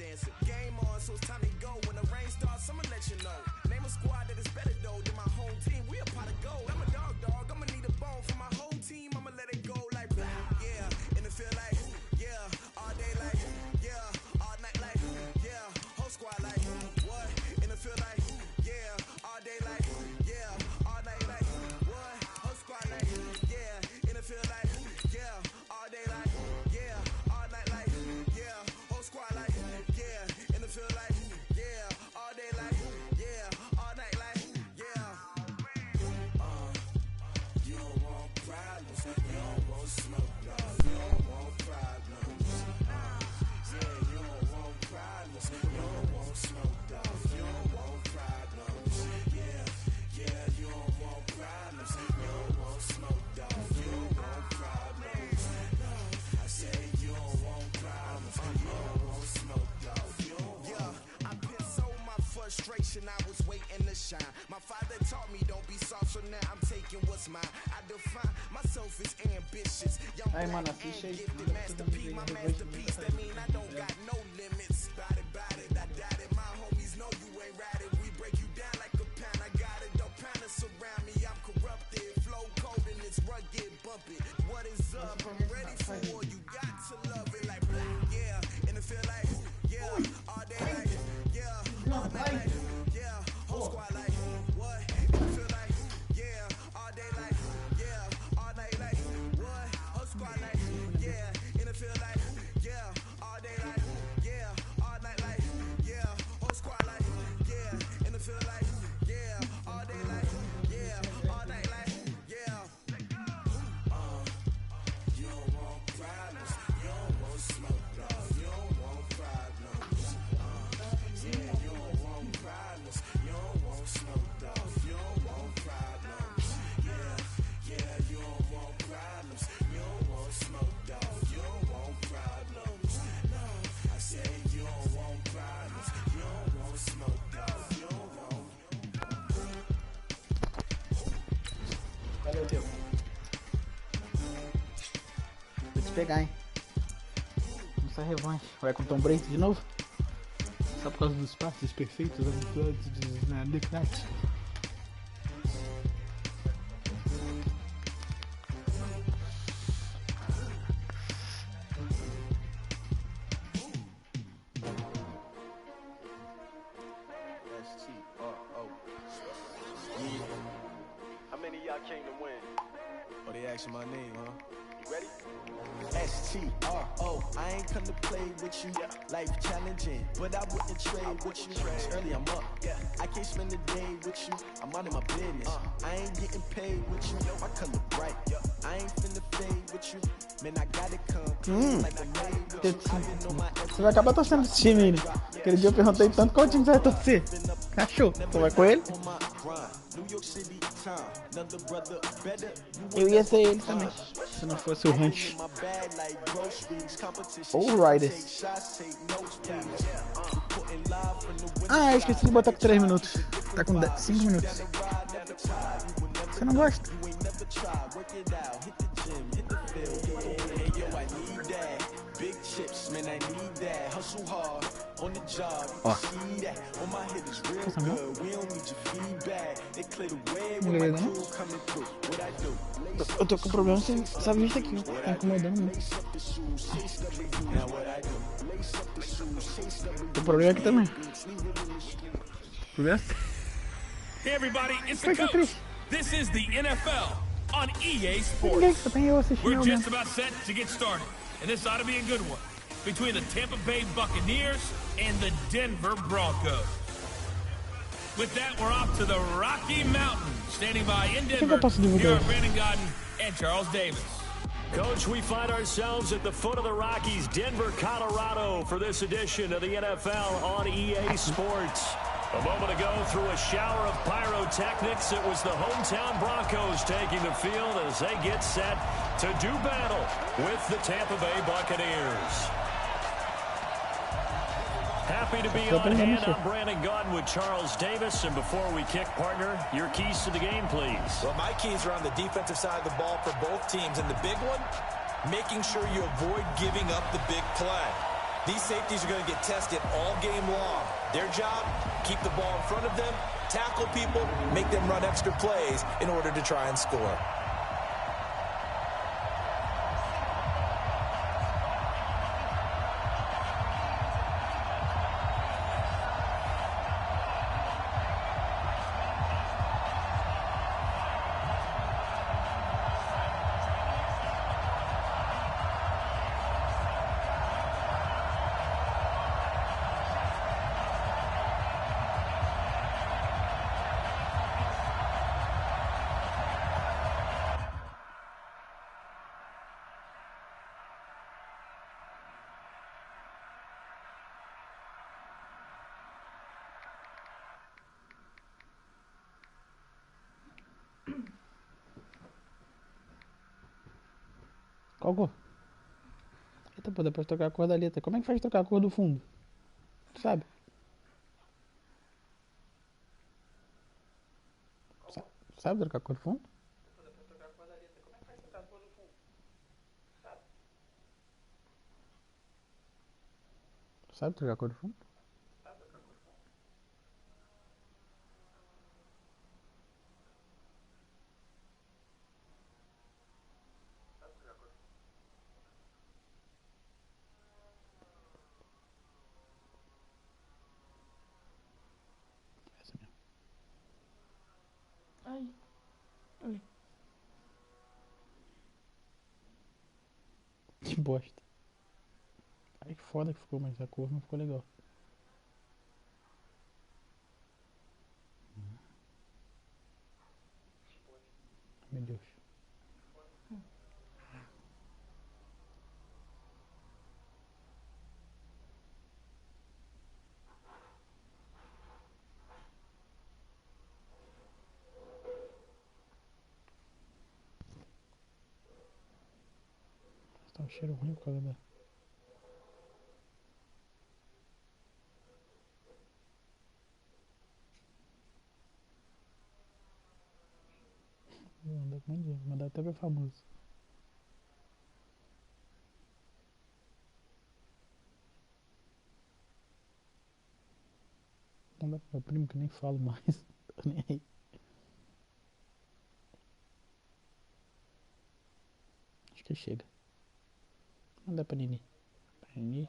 dancing. Game on, so it's time to go. When the rain starts, I'ma let you know. Name a squad that is better though than my home team. We a pot of gold. I'm a dog. I'ma need a bone for my whole team. I'ma let it go like yeah. And it feel like yeah. All day like yeah. All night like yeah. Whole squad like what? And it feel like yeah. All day like yeah. All night like what? Whole squad like yeah. And it feel like yeah. All day like yeah. All night like yeah. Whole squad like yeah. And it feel like yeah. All day like yeah. All night like yeah. You don't want problems. You don't want smoke, dog. You don't want problems. Yeah, you don't want problems. You don't want smoke, dog. You don't want problems. Yeah, you don't want problems. You don't want smoke, dog. You don't want problems. No, I said you don't want problems. You don't want smoke, dog. You don't want. Yeah, I pissed so my frustration. I was waiting to shine. My father taught me don't be soft, so now I'm taking what's mine. I define myself as ambitious. Young Aí, mano, black and assiste aí. gifted masterpiece. My masterpiece, that mean I don't got no limits. Bout it, I doubt it. My homies know you ain't ratted. We break you down like a pound. I got it, don't pound us around me. I'm corrupted, flow cold and it's rugged, bumpy. What is up? I'm ready for war. You got to love it like yeah, and it feel like yeah, all day like yeah, all night like yeah, whole squad like what? And it feel like yeah, all day like yeah, all night like what? Whole squad like yeah, and it feel like yeah, all day like yeah, all night like yeah, whole squad like yeah, and it feel like yeah, all day like yeah, all night like yeah. You don't want problems, you don't want smoke, dog. You don't want problems. Yeah, you don't want problems, you don't want smoke, dog. You don't want problems. Yeah, you don't want problems, you don't want smoke, dog. You don't want problems. No, I said you don't want problems, you don't want smoke, dog. You don't want. Valeu, Deus. Vou te pegar, hein? Essa revanche. Vai com Tom Brady de novo? Só por causa dos passes perfeitos, habituados na decate. How many of y'all came to win? Oh, they asking my name, huh? You ready? STRO, I ain't come to play with you. Life challenging, but I wouldn't trade with you. It's early, I'm up. I can't spend the day with you. I'm out of my business. I ain't getting paid with you. My color bright. I ain't finna fade with you. Man, I got it come like the maid with you. Você vai acabar torcendo esse time aí, né? Aquele dia eu perguntei tanto qual time você vai torcer. Cachorro, você vai com ele? Eu ia ser ele também, se não fosse o Ranch. Ou o Riders. Ah, eu esqueci de botar com 3 minutos. Tá com 5 minutos. Você não gosta? Big chips, man, I need that. Hustle hard on the job. Ó. See that? On my head is real good. We don't need your feedback. They clear the way when my crew coming through. What I do? Eu tô com problema com essa vista aqui, ó. Tá incomodando muito. O problema aqui também. Problema? Hey everybody, it's the coach. This is the NFL on EA Sports. We're just about set to get started, and this ought to be a good one between the Tampa Bay Buccaneers and the Denver Broncos. With that, we're off to the Rocky Mountains. Standing by in Denver, here are Brandon Godden and Charles Davis. Coach, we find ourselves at the foot of the Rockies, Denver, Colorado, for this edition of the NFL on EA Sports. A moment ago, through a shower of pyrotechnics, it was the hometown Broncos taking the field as they get set to do battle with the Tampa Bay Buccaneers. Happy to be on hand. I'm Brandon Godden with Charles Davis. And before we kick, partner, your keys to the game, please. Well, my keys are on the defensive side of the ball for both teams. And the big one, making sure you avoid giving up the big play. These safeties are going to get tested all game long. Their job, keep the ball in front of them, tackle people, make them run extra plays in order to try and score. Qual cor? Eita, pô, depois trocar a cor da letra. Como é que faz trocar a cor do fundo? Tu sabe? Sabe trocar a cor do fundo? Sabe trocar a cor do fundo? Essa mesmo. Ai. Ai. Que bosta. Ai, que foda que ficou, mas a cor não ficou legal. Meu Deus. Tá um cheiro ruim por causa da... Vou mandar com um monte de gente, vou mandar até pra famoso. Vou mandar pro meu primo que nem falo mais. Tô nem aí. Acho que chega. Vou mandar pra Nini. Pra Nini.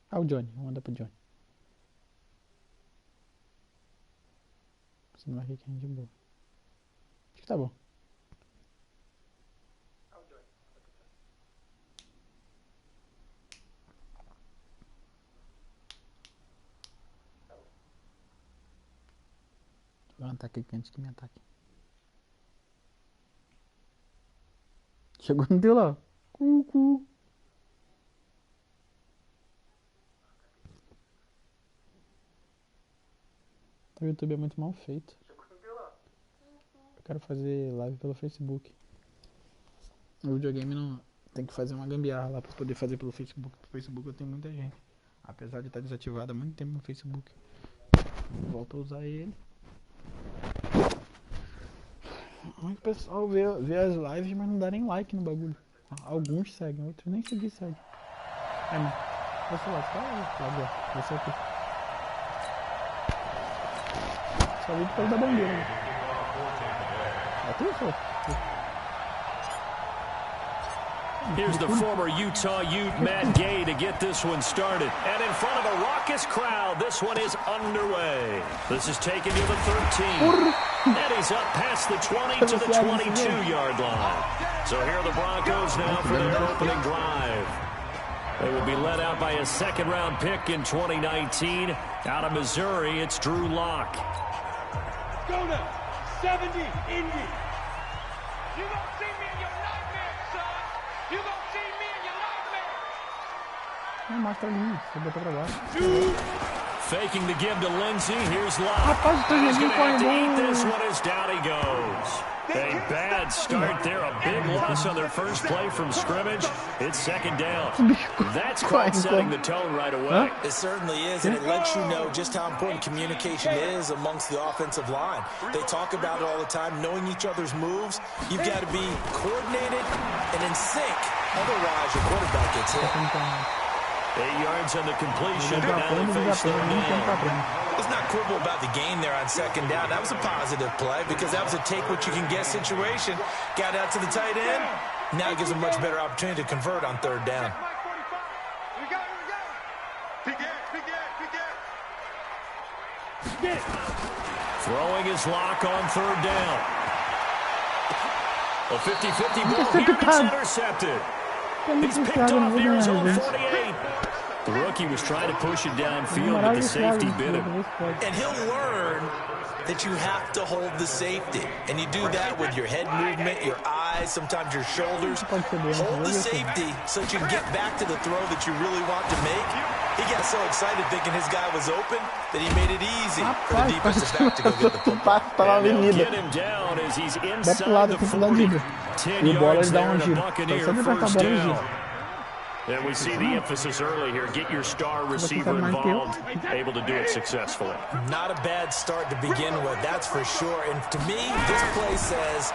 Ah, o Johnny. Vou mandar pro Johnny. Você não vai rir que é de boa. Acho que tá bom. Vou dar um ataque aqui antes que me ataque. Chegou no teu lá. Cucu. O YouTube é muito mal feito. Eu quero fazer live pelo Facebook. O videogame não... Tem que fazer uma gambiarra lá pra poder fazer pelo Facebook. No Facebook eu tenho muita gente. Apesar de estar desativado há muito tempo no Facebook. Volto a usar ele. O pessoal vê as lives, mas não dá nem like no bagulho. Alguns seguem, outros nem seguem. É, mano. Você lá, tá agora. Você aqui. Só vi por causa da bandeira. Né? Atenção. Here's the former Utah Ute, Matt Gay, to get this one started. And in front of a raucous crowd, this one is underway. This is taken to the 13. And he's up past the 20 to the 22-yard line. So here are the Broncos now for their opening drive. They will be led out by a second-round pick in 2019. Out of Missouri, it's Drew Lock. Go now, 70, Indy. You don't see me in your nightmares, son. You don't see me in your nightmares. Não, mostra ali, você botou pra baixo. Faking the give to Lindsey. Here's Lock. Rapaz, He's going to have to eat this one as down he goes. A bad start there. A big loss on their first play from scrimmage. It's second down. That's quite setting the tone right away. It certainly is, and it lets you know just how important communication is amongst the offensive line. They talk about it all the time, knowing each other's moves. You've got to be coordinated and in sync. Otherwise, your quarterback gets hit. 8 yards on the completion. Now they face third down. Let's not quibble about the gain there on second down. That was a positive play because that was a take-what-you-can-get situation. Got out to the tight end. Now it gives a much better opportunity to convert on third down. Throwing his lock on third down. A 50-50 ball here gets intercepted. He's picked off near his own 48. The rookie was trying to push it downfield, but the safety bit him. And he'll learn that you have to hold the safety. And you do that with your head movement, your eyes, sometimes your shoulders. Hold the safety so that you can get back to the throw that you really want to make. He got so excited thinking his guy was open that he made it easy for the defensive back to go get the football. And they'll get him down as he's inside the 40. 10 yards there and a Buccaneer first down. And we see the emphasis early here. Get your star receiver involved, able to do it successfully. Not a bad start to begin with, that's for sure. And to me, this play says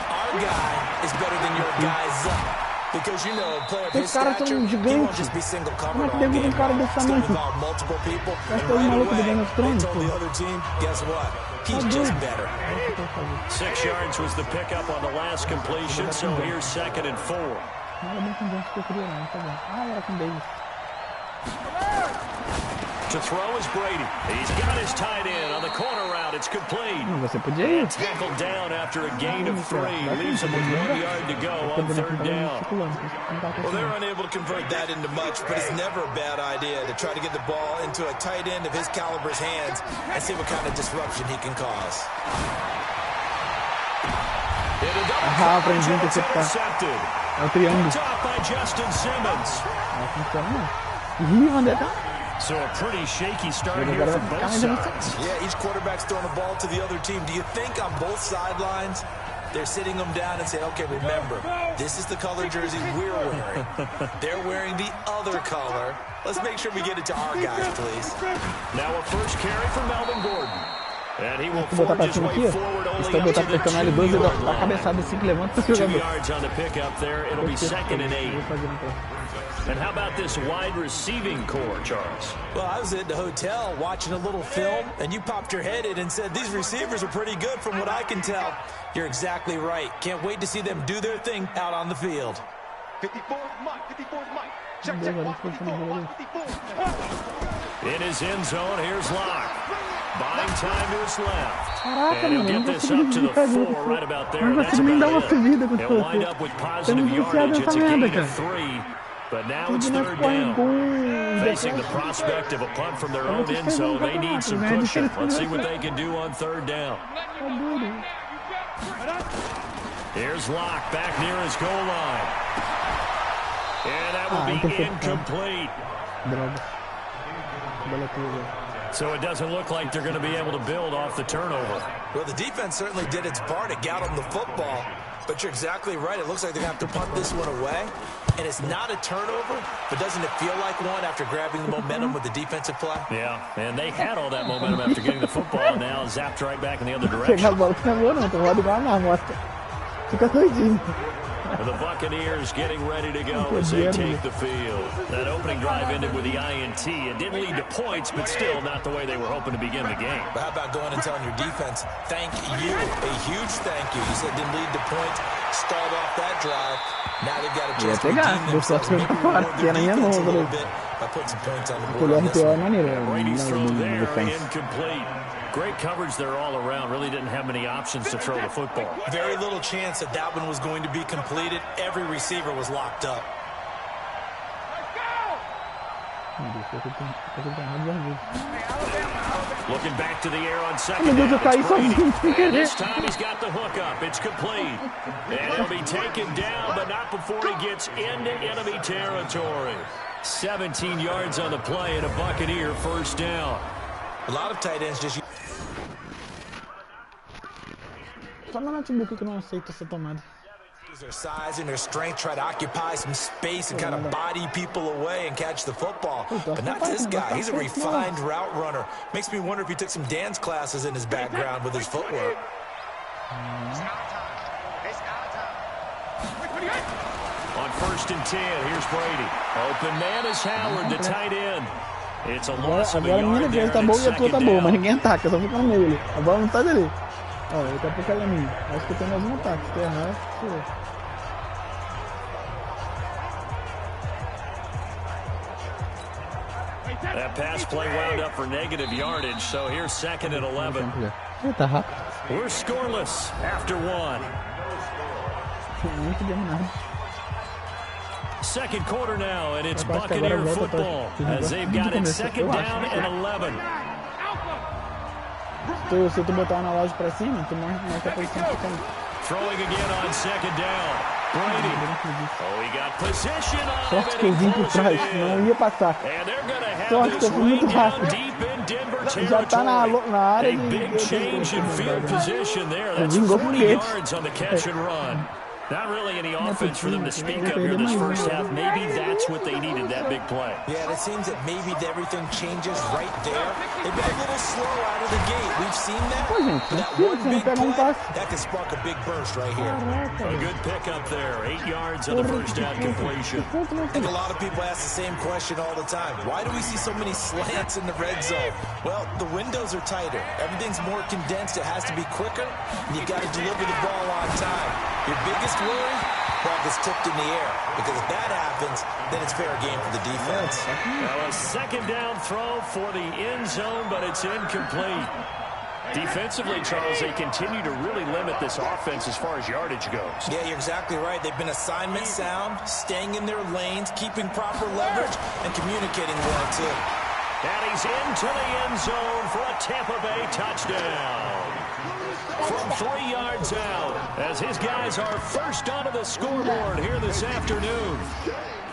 our guy is better than your guy's up. Because you know, a player of his stature, he won't just be single covered all game. He's going to involve multiple people. And right away, they told the other team, guess what? He's just better. 6 yards was the pickup on the last completion, so here's 2nd and 4. To throw is Brady. He's got his tight end on the corner route. It's complete. And tackled down after a gain of 3. Leaves him with 1 yard to go on third down. Well, they're unable to convert that into much, but it's never a bad idea to try to get the ball into a tight end of his caliber's hands and see what kind of disruption he can cause. Intercepted. Picked off by Justin Simmons. So a pretty shaky start here for both sides. Yeah, each quarterback's throwing the ball to the other team. Do you think on both sidelines they're sitting them down and saying, okay, remember, this is the color jersey we're wearing. They're wearing the other color. Let's make sure we get it to our guys, please. Now a first carry for Melvin Gordon. And he will forge his way forward only up to the 2 yards on the pickup there. It'll be 2nd and 8. And how about this wide receiving core, Charles? Well, I was at the hotel watching a little film, and you popped your head in and said, these receivers are pretty good from what I can tell. You're exactly right. Can't wait to see them do their thing out on the field. 54 Mike, 54 Mike. Check, 54, 54. In his end zone, here's Locke. Buying time to his left. And he'll get this up to the 4 right about there. That's about it. He'll wind up with positive yardage. It's a gain of 3. But now it's third down. Facing the prospect of a punt from their own end zone, they need some cushion. Let's see what they can do on third down. Here's Locke back near his goal line. And that will be incomplete. So it doesn't look like they're going to be able to build off the turnover. Well, the defense certainly did its part to gallop the football. But you're exactly right. It looks like they're going to have to punt this one away. And it's not a turnover, but doesn't it feel like one after grabbing the momentum with the defensive play? Yeah, and they had all that momentum after getting the football, and now zapped right back in the other direction. The Buccaneers getting ready to go as they take the field. That opening drive ended with the INT. It didn't lead to points, but still not the way they were hoping to begin the game. But how about going and telling your defense, thank you, a huge thank you. You said it didn't lead to points, stalled off that drive. Now they've got a chance to redeem themselves, maybe reward their defense a little bit by putting some points on the board on this one. Brady's throw there, incomplete. Great coverage there all around. Really didn't have many options to throw the football. Very little chance that that one was going to be completed. Every receiver was locked up. Looking back to the air on second down. And this time he's got the hook up. It's complete. And he'll be taken down, but not before he gets into enemy territory. 17 yards on the play and a Buccaneer first down. A lot of tight ends just... só meu notebook que não aceita essa tomada. Their size and their strength, try to occupy some space and kind of body people away and catch the football. But not this guy. He's a refined route runner. Makes me wonder if he took some dance classes in his background with his footwork. On 1st and 10, here's Brady. Open man is Howard, the tight end. It's a loss of a yard there, tá and bom it's e a tua tá second boa, mas down. ninguém ataca, só fica no meio ali. A bola não tá dali. Ó, daqui a pouco ela é minha. Acho que eu tenho mais um ataque. Se errar, sou. That pass play wound up for negative yardage, so here's 2nd and 11. Tá rápido. We're scoreless after 1. Não fizemos nada. Second quarter now, and it's Buccaneer football as they've got it 2nd down and 11. Se tu botar uma loja pra cima, tu marca a posição que fica. Throwing again on 2nd down. Brady. Oh, he got possession of Sorte it. que eu vim por trás, não ia passar. And they're going to have Sorte que this eu fui way muito down rápido. deep in Denver Já tá na territory. área A de... big change in field position there. That's Vingou 40 foguete. yards on the catch and run. Not really any offense for them to speak of here this first half. Maybe that's what they needed, that big play. Yeah, it seems that maybe everything changes right there. They've been a little slow out of the gate. We've seen that. Pô, gente, But that você one não big pega play, passe. that can spark a big burst right here. A good pickup there. 8 yards on the first down completion. I think a lot of people ask the same question all the time. Why do we see so many slants in the red zone? Well, the windows are tighter. Everything's more condensed. It has to be quicker. And you've got to deliver the ball on time. Your biggest worry? Ball gets tipped in the air. Because if that happens, then it's fair game for the defense. Now a 2nd down throw for the end zone, but it's incomplete. Defensively, Charles, they continue to really limit this offense as far as yardage goes. Yeah, you're exactly right. They've been assignment sound, staying in their lanes, keeping proper leverage, and communicating well, too. And he's into the end zone for a Tampa Bay touchdown. From 3 yards out, as his guys are first onto the scoreboard here this afternoon.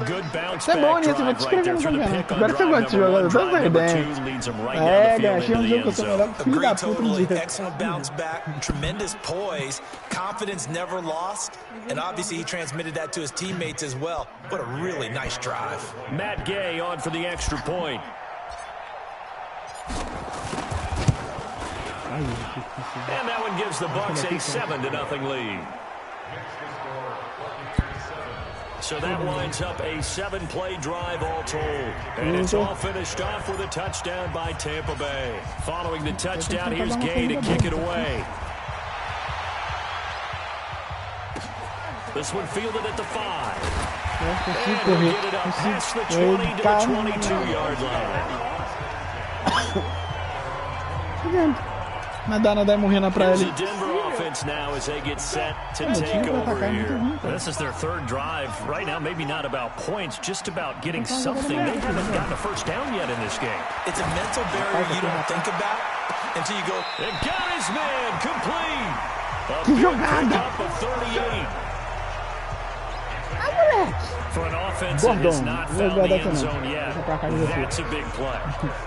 Good bounce back drive right there through the pick on drive number 1. Drive number 2 leads them right down the field into the end zone. Agreed totally. Excellent bounce back, tremendous poise, confidence never lost, and obviously he transmitted that to his teammates as well. What a really nice drive. Matt Gay on for the extra point. And that one gives the Bucs a 7-0 lead. So that winds up a 7-play drive all told. And it's all finished off with a touchdown by Tampa Bay. Following the touchdown, here's Gay to kick it away. This one fielded at the 5. And we'll get it up past the 20 to the 22-yard line. Nadar e morrer na praia ali. The Denver offense now as they get set to take over here. This is their 3rd drive. Right now, maybe not about points, just about getting something. They haven't gotten a first down yet in this game. It's a mental barrier you don't think about until you go. And got his man complete. A good pickup of 38. For an offense that has not found the end zone yet, that's a big play.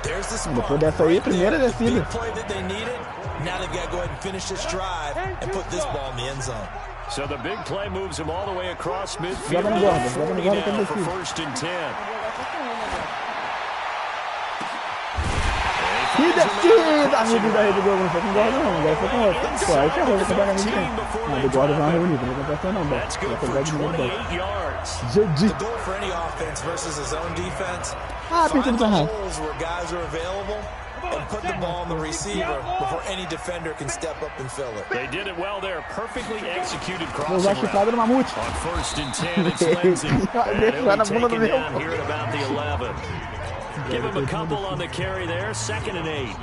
There's the spark. Depois dessa aí, primeira descida. Big play that they needed. Now they've got to go ahead and finish this drive and put this ball in the end zone. So the big play moves him all the way across midfield. Joga no guarda, joga no guarda Now for descida. 1st and 10. Que descida! Amigo da Rede Globo, não foi com guarda não, agora foi com outro. Pô, aí ferrou, você pega amigo quem? Não, do guarda vai uma reunida, não acontece não, Beto. That's good Vai for pegar de novo, 28 Beto. yards. The goal for any offense versus his own defense, Ah, find apertou the o botão errado. holes where guys are available and put the ball on the receiver before any defender can step up and fill it. They did it well there. Perfectly executed Vou crossing usar a chifrada route. no mamute. On 1st and 10, it's Lindsay. And he'll be taken down here at about the 11. Give him a couple on the carry there. 2nd and 8.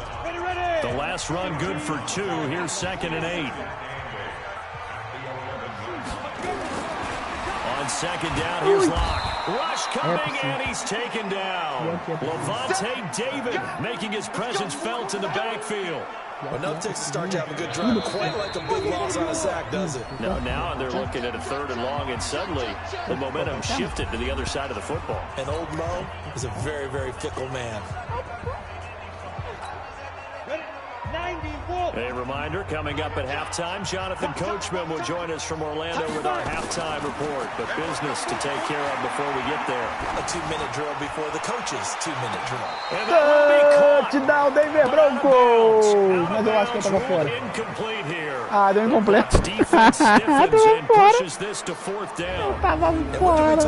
The last run good for 2. Here's 2nd and 8. On 2nd down, here's Locke. Rush coming, and he's taken down. Levante David making his presence felt in the backfield. Enough takes to start to have a good drive. Quite like a big loss on a sack, does it? No, now they're looking at a 3rd and long, and suddenly the momentum shifted to the other side of the football. And old Mo is a very, very fickle man. 90 A reminder, coming up at halftime, Jonathan Coachman will join us from Orlando with our halftime report. But business to take care of before we get there. A 2-minute drill before the coach's 2-minute drill. Touchdown, Denver Broncos! Mas eu acho que eu tava fora. Ah, deu incompleto. Eu tava fora. Eu tava fora.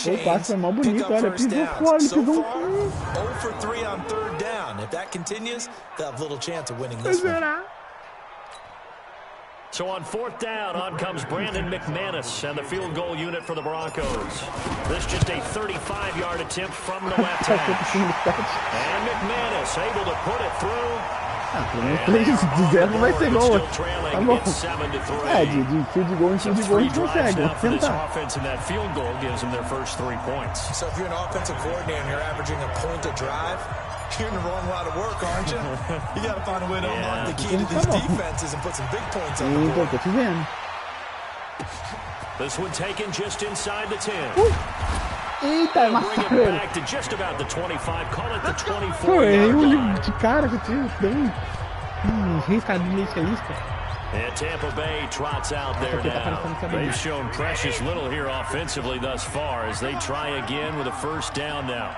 O passe foi mal bonito, olha, pisou fora, ele pisou fora. 0 for 3 on 3rd down. If that continues, they'll have little chance of winning this one. So on 4th down, on comes Brandon McManus and the field goal unit for the Broncos. This just a 35-yard attempt from the left hash. And McManus able to put it through. Pelo menos 3-0 não vai ser gol. Tá bom. De field goal em field goal a gente consegue. Vamos tentar. So if you're an offensive coordinator and you're averaging a point a drive, you're in the wrong line of work, aren't you? You got to find a way to unlock the key to these defenses and put some big points on the board. Tô te vendo. This one taken just inside the 10. Eita, é bring it back to just about the 25. Call it the 24. Pô, eu de cara que eu tive. Deu riscadinho isso aí, And Tampa Bay trots out there now. They've shown precious little here offensively thus far as they try again with a first down now.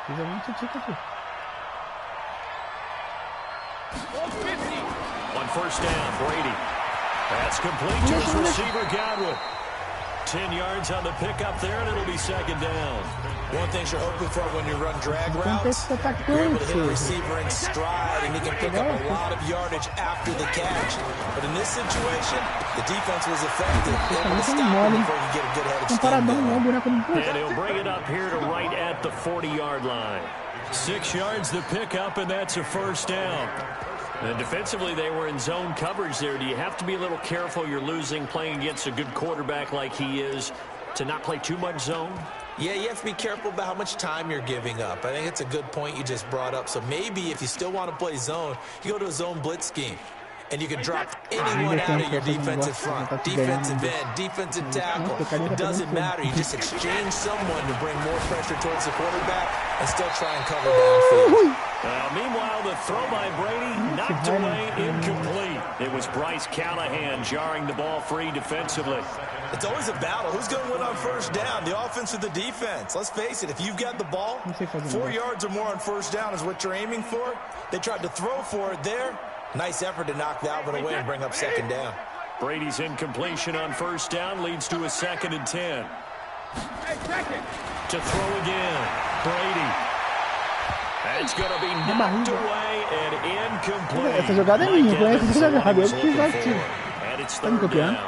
Fiz algum tico aqui. On first down, Brady. That's complete to his receiver, Godwin. 10 yards on the pickup there, and it'll be 2nd down. One thing you're hoping for when you run drag routes, you're able to hit a receiver in stride, and he can pick up a lot of yardage after the catch. But in this situation, the defense was effective. Able to stop him before he get a good head of steam. And he'll bring it up here to right at the 40-yard line. 6 yards the pickup, and that's a first down. And defensively, they were in zone coverage there. Do you have to be a little careful? You're losing, playing against a good quarterback like he is, to not play too much zone? Yeah, you have to be careful about how much time you're giving up. I think it's a good point you just brought up. So maybe if you still want to play zone, you go to a zone blitz scheme. And you can drop anyone out of your defensive front. Defensive end, defensive tackle. It doesn't matter. You just exchange someone to bring more pressure towards the quarterback and still try and cover downfield. Meanwhile, the throw by Brady knocked away, incomplete. It was Bryce Callahan jarring the ball free defensively. It's always a battle. Who's going to win on first down, the offense or the defense? Let's face it, if you've got the ball, 4 yards or more on first down is what you're aiming for. They tried to throw for it there. Nice effort to knock that one away and bring up 2nd down. Brady's incompletion on first down leads to a 2nd and 10. To throw again, Brady. It's going to be knocked away and incomplete. Essa jogada é minha, conhece essa jogada, eu que fiz ativo. And it's 3rd down.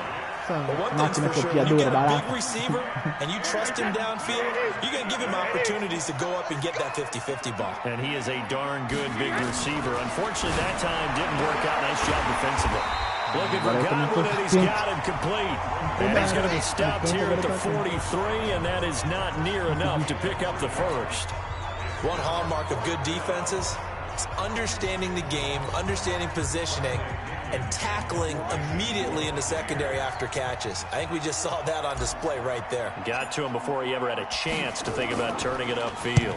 Máquina copiadora barata. Big receiver and you trust him downfield, you're going to give him opportunities to go up and get that 50-50 ball. And he is a darn good big receiver. Unfortunately, that time didn't work out. Nice job defensively. Looking for Godwin, and he's got him complete. And he's going to be stopped here at the 43, and that is not near enough to pick up the first. One hallmark of good defenses is understanding the game, understanding positioning, and tackling immediately in the secondary after catches. I think we just saw that on display right there. Got to him before he ever had a chance to think about turning it upfield.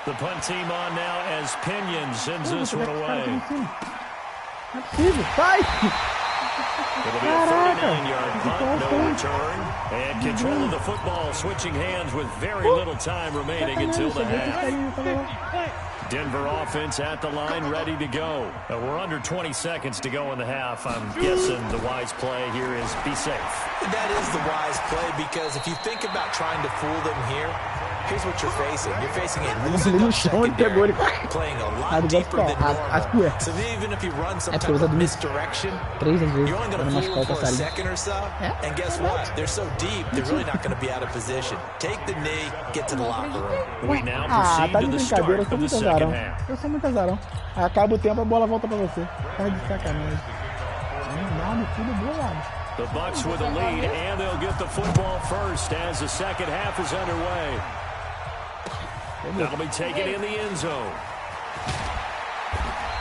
The punt team on now as Pinion sends this one away. It'll be a 39-yard punt, no return, and control of the football switching hands with very little time remaining until the half. Denver offense at the line, ready to go. We're under 20 seconds to go in the half. I'm guessing the wise play here is be safe. That is the wise play, because if you think about trying to fool them here, here's what you're facing. You're facing a losing secondary, playing a lot deeper than normal. So even if you run some type of misdirection, you're only going to fool for a second or so. And guess what? They're so deep, they're really not going to be out of position. Take the knee, get to the locker room. We now proceed to the start of the second half. Eu sou muito azarão. Acaba o tempo, a bola volta pra você. Tá de sacanagem. Nada, tudo bolado. The Bucks with a lead, and they'll get the football first as the second half is underway. That'll be taken in the end zone.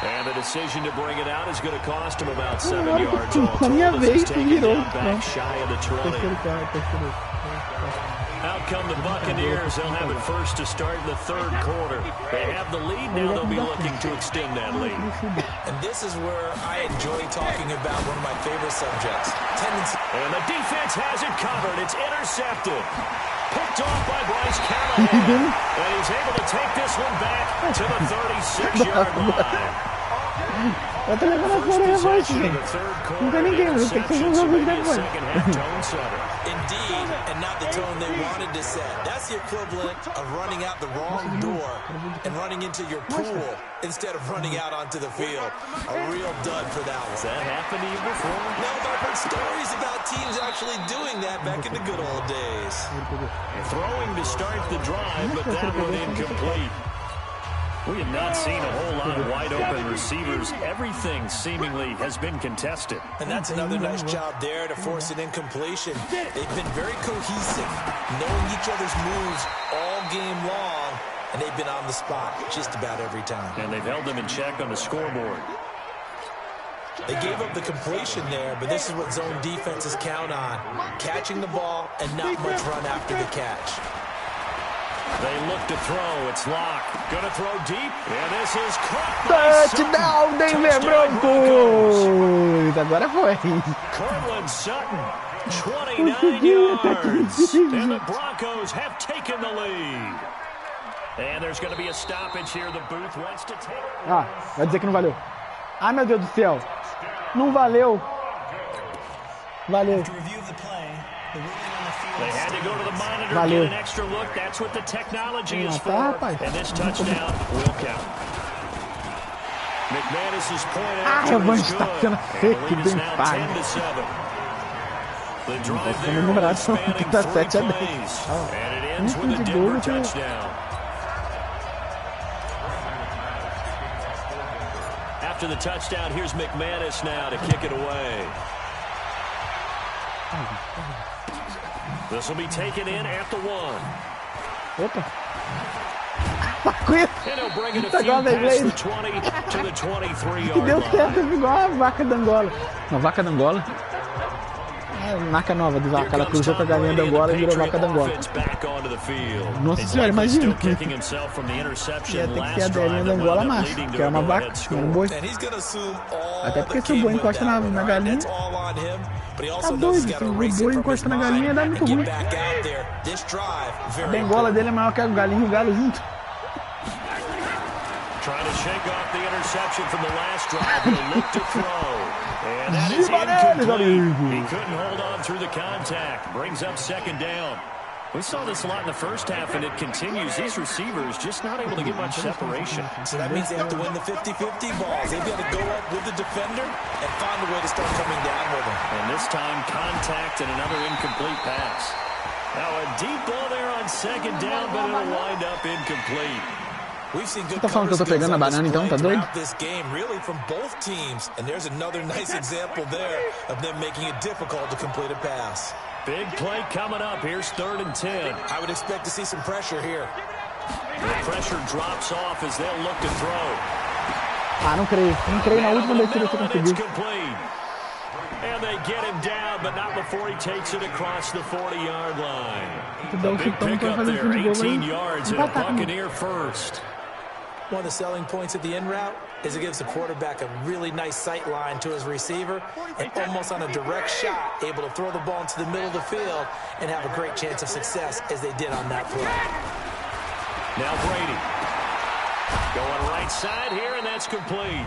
And the decision to bring it out is going to cost him about 7 yards all told. This is taken down back shy of the 20. Out come the Buccaneers. They'll have it first to start in the third quarter. They have the lead. Now they'll be looking to extend that lead. And this is where I enjoy talking about one of my favorite subjects. Tendency. And the defense has it covered. It's intercepted. Picked off by Bryce Callahan. And he's able to take this one back to the 36-yard line. Eu tô levando a Flora Revanche, gente. Não tem ninguém, mas tem que ser um jogo depois. Indeed, and not the tone they wanted to set. That's the equivalent of running out the wrong door and running into your pool instead of running out onto the field. A real dud for that one. Has that happened to you before? No, but I've heard stories about teams actually doing that back in the good old days. Throwing to start the drive, but that one incomplete. We have not seen a whole lot of wide-open receivers. Everything seemingly has been contested. And that's another nice job there to force an incompletion. They've been very cohesive, knowing each other's moves all game long, and they've been on the spot just about every time. And they've held them in check on the scoreboard. They gave up the completion there, but this is what zone defenses count on, catching the ball and not much run after the catch. They look to throw. It's locked. Gonna throw deep. And this is caught. Touchdown, Denver Broncos! Agora foi. Cortland Sutton, 29 yards. And the Broncos have taken the lead. And there's going to be a stoppage here. The booth wants to take. Ah, vai dizer que não valeu. Ai, meu Deus do céu. Não valeu. Valeu. They had to go to the monitor, get an extra look. That's what the technology is for. And this touchdown will count. McManus is pointed out to his good. And the lead is now 10-7. The drive there spanning 3 plays. And it ends with a Denver touchdown. After the touchdown, here's McManus now to kick it away. This will be taken in at the 1. Opa. And he'll bring it a few past the 20 to the 23-yard Deu certo, line. igual a vaca da Angola. Uma vaca da Angola. É marca nova de vaca. Ela cruzou com a galinha da Angola e virou vaca da Angola. Nossa senhora, imagina. Ia ter que ser a galinha da Angola macho, que é uma vaca, não um boi. Até porque se o boi encosta na galinha, tá doido. Se o boi encosta na galinha, dá muito ruim. A bengola dele é maior que a galinha e o galo junto. Trying to shake off the interception from the last drive. He'll look to throw. And that is incomplete. He couldn't hold on through the contact. Brings up second down. We saw this a lot in the first half, and it continues. These receivers just not able to get much separation. So that means they have to win the 50-50 balls. They've got to go up with the defender and find a way to start coming down with him. And this time, contact and another incomplete pass. Now a deep ball there on second down, but it'll wind up incomplete. Você tá falando que eu tô pegando a banana então, tá doido? This game really from both teams, and there's another nice example there of them making it difficult to complete a pass. Big play coming up. Here's 3rd and 10. I would expect to see some pressure here. The pressure drops off as they'll look to throw. Ah, não creio. Não creio na última leitura que eu consegui. And they get him down, but not before he takes it across the 40-yard line. A big pickup there, 18 yards and a Buccaneer first. One of the selling points of the in route is it gives the quarterback a really nice sight line to his receiver and almost on a direct shot able to throw the ball into the middle of the field and have a great chance of success as they did on that play. Now Brady going right side here, and that's complete.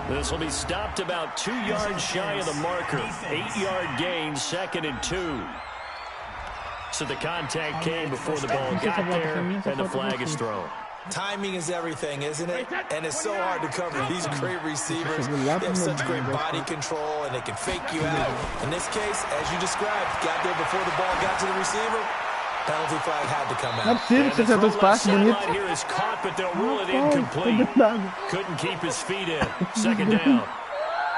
This will be stopped about 2 yards shy of the marker. 8-yard gain, 2nd and 2. So the contact came before the ball got there, and the flag is thrown. Timing is everything, isn't it? And it's so hard to cover. These great receivers, they have such great body control, and they can fake you out. In this case, as you described, got there before the ball got to the receiver. Penalty flag had to come out. Não é possível que você acertou os passes bonitos. Here is caught, but they'll rule it incomplete. Couldn't keep his feet in. 2nd down.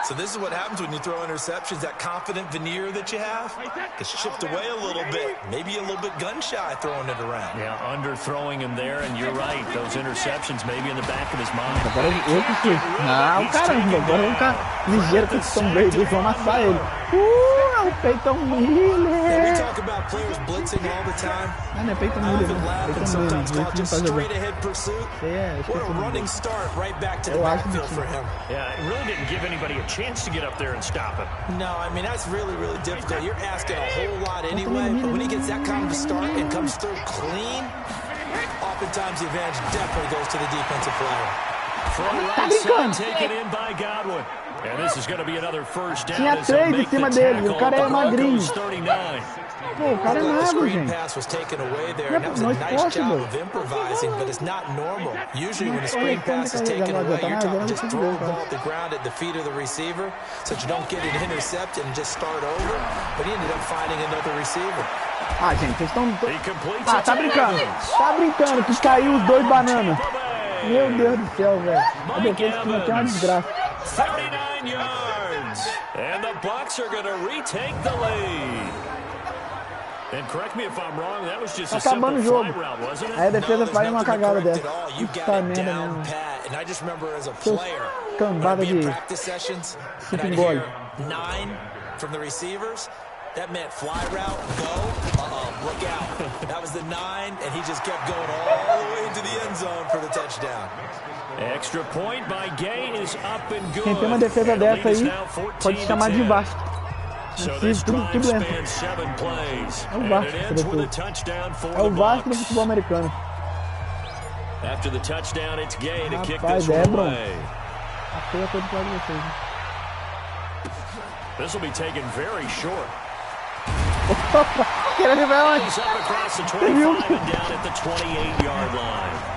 So this is what happens when you throw interceptions. That confident veneer that you have gets chipped away a little bit. Maybe a little bit gun-shy throwing it around. Yeah, underthrowing him there, and you're right. Those interceptions maybe in the back of his mind. Agora eu que fui. Não, caramba. Agora vamos ficar ligeiro com esse Tom Brady. Vamos amassar ele. Peyton We Miller. talk about players blitzing all the time. Não é Peyton I Miller, often não. laugh and Peyton sometimes Miller. call it just straight ahead pursuit. What a running start right back to the backfield for him. Yeah, it really didn't give anybody a chance to get up there and stop him. No, I mean, that's really, really difficult. You're asking a whole lot anyway, but when he gets that kind of a start and comes through clean, oftentimes the advantage definitely goes to the defensive player. From right side, taken in by Godwin. And this is going to be another first down. Tinha 3 em cima dele, o cara é magrinho. 39. Pô, o cara é The magro, screen gente. pass was taken away there, and that was a nice job of improvising, but it's not normal. Usually when a screen pass is taken away, you're talking just throw the ball at the ground at the feet of the receiver so that you don't get it intercepted and just start over, but he ended up finding another receiver. Ah, gente, vocês estão... He completes Ah, it tá to brincando. Evans. Tá brincando que caiu os 2 bananas. Bye-bye. Meu Deus do céu, velho. A defesa aqui é uma desgraça. 39 yards. And the Bucs are going to retake the lead. And correct me if I'm wrong, that was just Tá a simple acabando o fly jogo. route, wasn't it? Aí a defesa faz uma cagada dessa. You've got Puta it merda down mesmo. pat, and I just remember as a Seus player, cambada when I'd be in de practice sessions, and chicken I'd boy. hear 9 from the receivers. That meant fly route, go, look out. That was the 9, and he just kept going all the way into the end zone for the touchdown. Extra point by Gay is up and good. Quem tem uma defesa dessa aí, pode chamar de Vasco. So this Tudo drive entra. spans 7 plays. É o And Vasco it essa ends with a defesa. touchdown for É o the Vasco do Bucs. futebol americano. After the touchdown, it's Gay to kick Rapaz, this one Bron. away. A feia coisa pra vocês, né? This will be taken very short. Querendo ver onde? He's up across the 25 and down at the 28-yard line.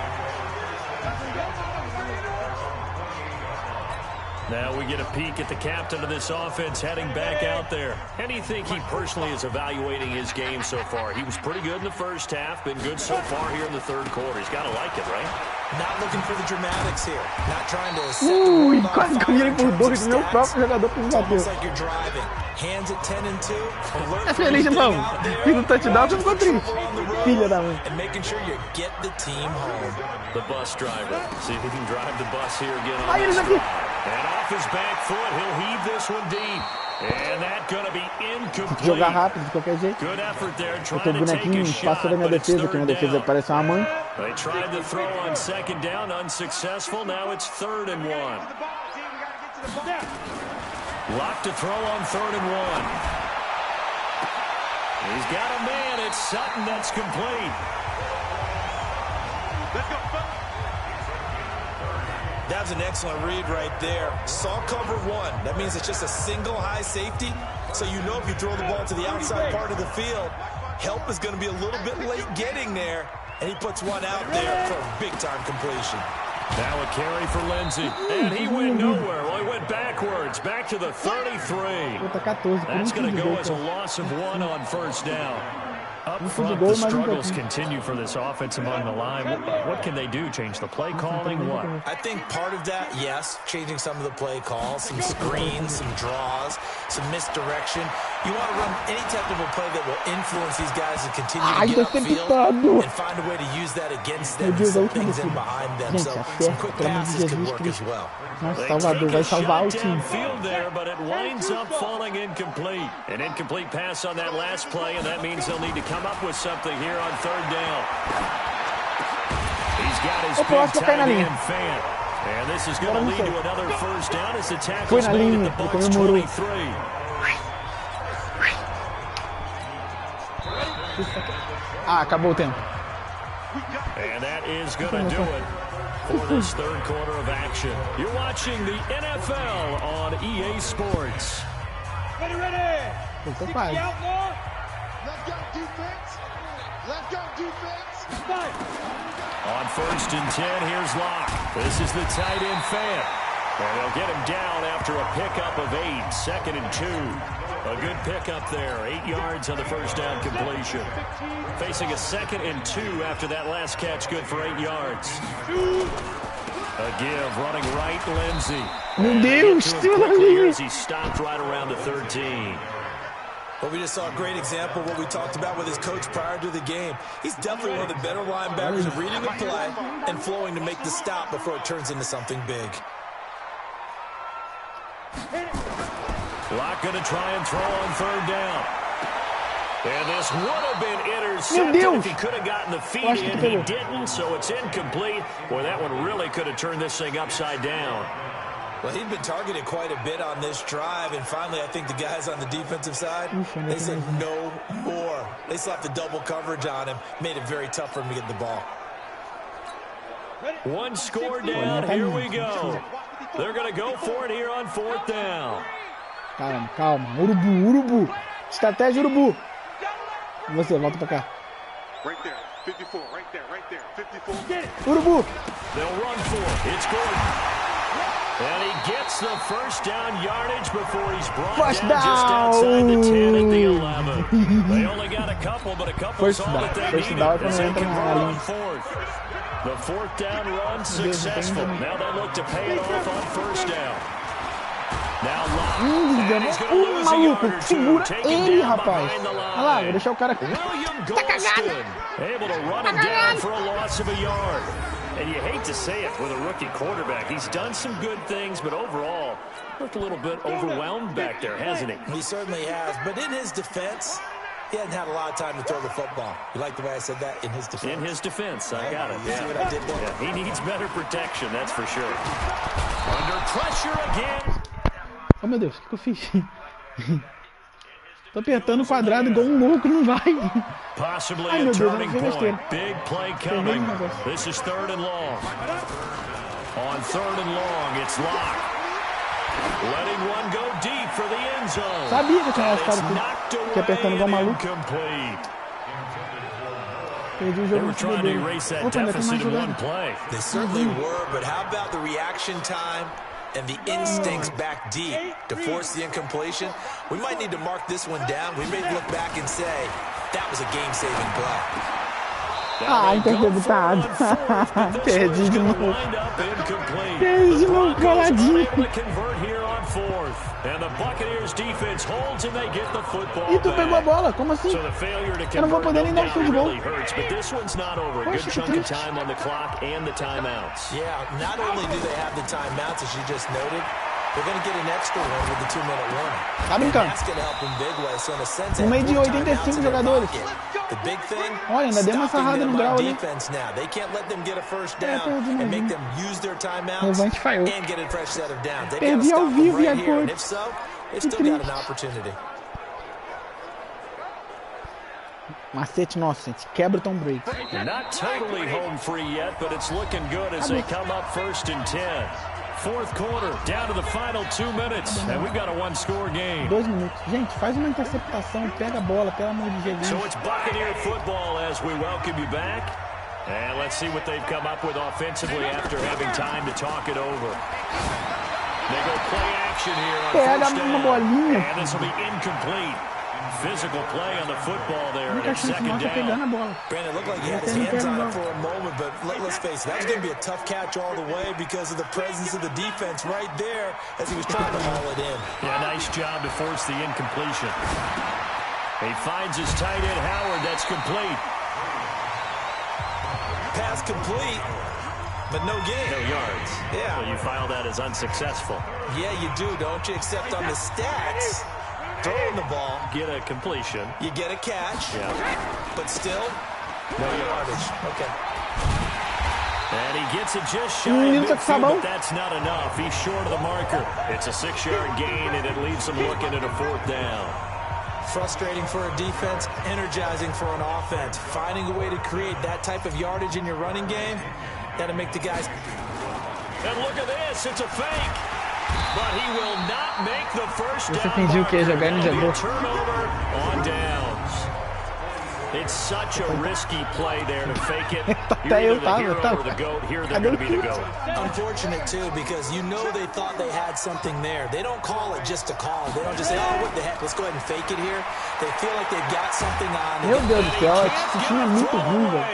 Now we get a peek at the captain of this offense heading back out there. How do you think he personally is evaluating his game so far? He was pretty good in the first half, been good so far here in the third quarter. He's got to like it, right? Not looking for the dramatics here. Not trying to set the world on Quase fire que eu virei in por terms of 2, meu stats. próprio jogador por It's bateu. almost like you're driving. Hands at 10 and 2. Alert Tá for feliz, anything irmão? out there. Fiz um touchdown, você ficou triste. Trouble on the road, Filha da mãe. and making sure you get the team home. The bus driver. See if he can drive the bus here again on Aí this eles aqui. drive. And off his back foot, he'll heave this one deep. And that's going to be incomplete. Jogar rápido, de qualquer jeito. Good effort there, Eu trying tô to take a bonequinho, shot, passou da minha but it's defesa, que minha third defesa down. parece uma mãe. They tried to throw on second down, unsuccessful. Now it's 3rd and 1. Locked to throw on 3rd and 1. He's got a man. It's Sutton that's complete. That was an excellent read right there. Saw cover 1. That means it's just a single high safety. So you know if you throw the ball to the outside part of the field, help is going to be a little bit late getting there. And he puts one out there for a big-time completion. Now a carry for Lindsey. And he went nowhere. Well, he went backwards. Back to the 33. Puta, 14. That's going to go as a loss of 1 on first down. Up front, the struggles continue for this offense among the line. What can they do? Change the play calling? What? I think part of that, yes, changing some of the play calls, some screens, some draws, some misdirection. You want to run any technical play that will influence these guys to continue to get upfield and find a way to use that against them and set things in behind them. So some quick passes could work as well. Nossa, Salvador vai salvar o time. Field there, but it winds up falling incomplete. An incomplete pass on that last play, and that means they'll need to come up with something here on 3rd down. He's got his big tight end fan. And this is going to lead to another first down as the tackle's made at the Bucs 23. Ah, acabou o tempo. And that is going to do it for this 3rd quarter of action. You're watching the NFL on EA Sports. Ready, ready. Tô 60 quase. out more. Left guard defense. Left guard defense. Fight. On 1st and 10, here's Locke. This is the tight end fan. And they'll get him down after a pickup of 8. 2nd and 2. A good pickup there. 8 yards on the first down completion. Facing a 2nd and 2 after that last catch. Good for 8 yards. A give running right, Lindsey. Meu Deus, As he stopped right around the 13. But we just saw a great example of what we talked about with his coach prior to the game. He's definitely one of the better linebackers of reading a play and flowing to make the stop before it turns into something big. Lock going to try and throw on third down. And this would have been intercepted if he could have gotten the feet in. He didn't, so it's incomplete. Boy, that one really could have turned this thing upside down. Well, he'd been targeted quite a bit on this drive, and finally I think the guys on the defensive side, they said no more. They slapped the double coverage on him, made it very tough for him to get the ball. One score down, here we go. They're going to go for it here on fourth down. Calma, calma. Urubu. Estratégia urubu. Você, volta pra cá. Right there, 54, right there, 54. Urubu. They'll run for it. It's good. And he gets the first down yardage before he's brought down just outside the 10 at the 11. They only got a couple, but a couple is all that they needed as they convert on fourth. The fourth down run successful. Now they look to pay it off on first down. Now maluco, segura ele, rapaz. Olha lá, vou deixar o cara aqui. Tá cagado. Able to run him down for a loss of a yard. And you hate to say it with a rookie quarterback. He's done some good things, but overall, looked a little bit overwhelmed back there, hasn't he? He certainly has, but in his defense, he hasn't had a lot of time to throw the football. You like the way I said that? In his defense? In his defense, I got it. You see what I did there? Yeah, he needs better protection, that's for sure. Under pressure again. Oh, meu Deus, o que eu fiz? Tô apertando o quadrado igual um louco, não vai. Possibly Ai, a meu Deus, turning point. Big play coming. This is third and long. On third and long, it's locked. Letting one go deep for the end zone. Sabia que eu tinha ficado aqui apertando igual maluco. Perdi o They jogo were trying to erase that deficit in one play. They certainly were, but how about the reaction time and the instincts back deep to force the incompletion? We might need to mark this one down. We may look back and say that was a game-saving play. Interceptado. Perdi de novo. Perdi de novo, coladinho. E tu pegou a bola, como assim? Eu não vou poder nem dar um field goal. Poxa, que triste. Yeah, not only do they have the timeouts, as you just noted, they're going to get an extra one with the 2-minute warning. Tá brincando. That's going to help in big way. So in a sense, No meio de 85 jogadores. The big thing, Olha, ainda deu uma sarrada no grau ali. now. They can't let them get a first down and make them use their timeouts Revanche falhou. and get a fresh set of downs. They Perdi ao vivo e a cor. If so, they still got an opportunity. Macete nosso, gente. Quebra o Tom Brady. Not totally home free yet, but it's looking good as they come up first and 10. Fourth quarter, down to the final 2 minutes, and we've got a one-score game. 2 minutos. Gente, faz uma interceptação, pega a bola, pelo amor de Jesus. So it's Buccaneer football as we welcome you back. And let's see what they've come up with offensively after having time to talk it over. They go play action here on first down, and this will be incomplete. Physical play on the football there, and it's second down. Brandon, looked like he had his hands on it for a moment, but let's face it, that was going to be a tough catch all the way because of the presence of the defense right there as he was trying to haul it in. Yeah, nice job to force the incompletion. He finds his tight end, Howard. That's complete. Pass complete, but no gain. No yards. Yeah. So you file that as unsuccessful. Yeah, you do, don't you? Except on the stats, throwing the ball, get a completion. You get a catch. Yeah. But still, no yardage. Okay. And he gets it just shy of midfield, but that's not enough. He's short of the marker. It's a 6-yard gain, and it leaves him looking at a fourth down. Frustrating for a defense, energizing for an offense. Finding a way to create that type of yardage in your running game, that'll make the guys... And look at this, it's a fake. But he will not make the first down. Turnover on downs. It's such a risky play there to fake it. You're either the hero or the GOAT. Here they're going to be the GOAT. Unfortunate, too, because you know they thought they had something there. They don't call it just a call. They don't just say, oh, what the heck, let's go ahead and fake it here. They feel like they've got something on. Meu Deus do céu, esse time é muito ruim, velho.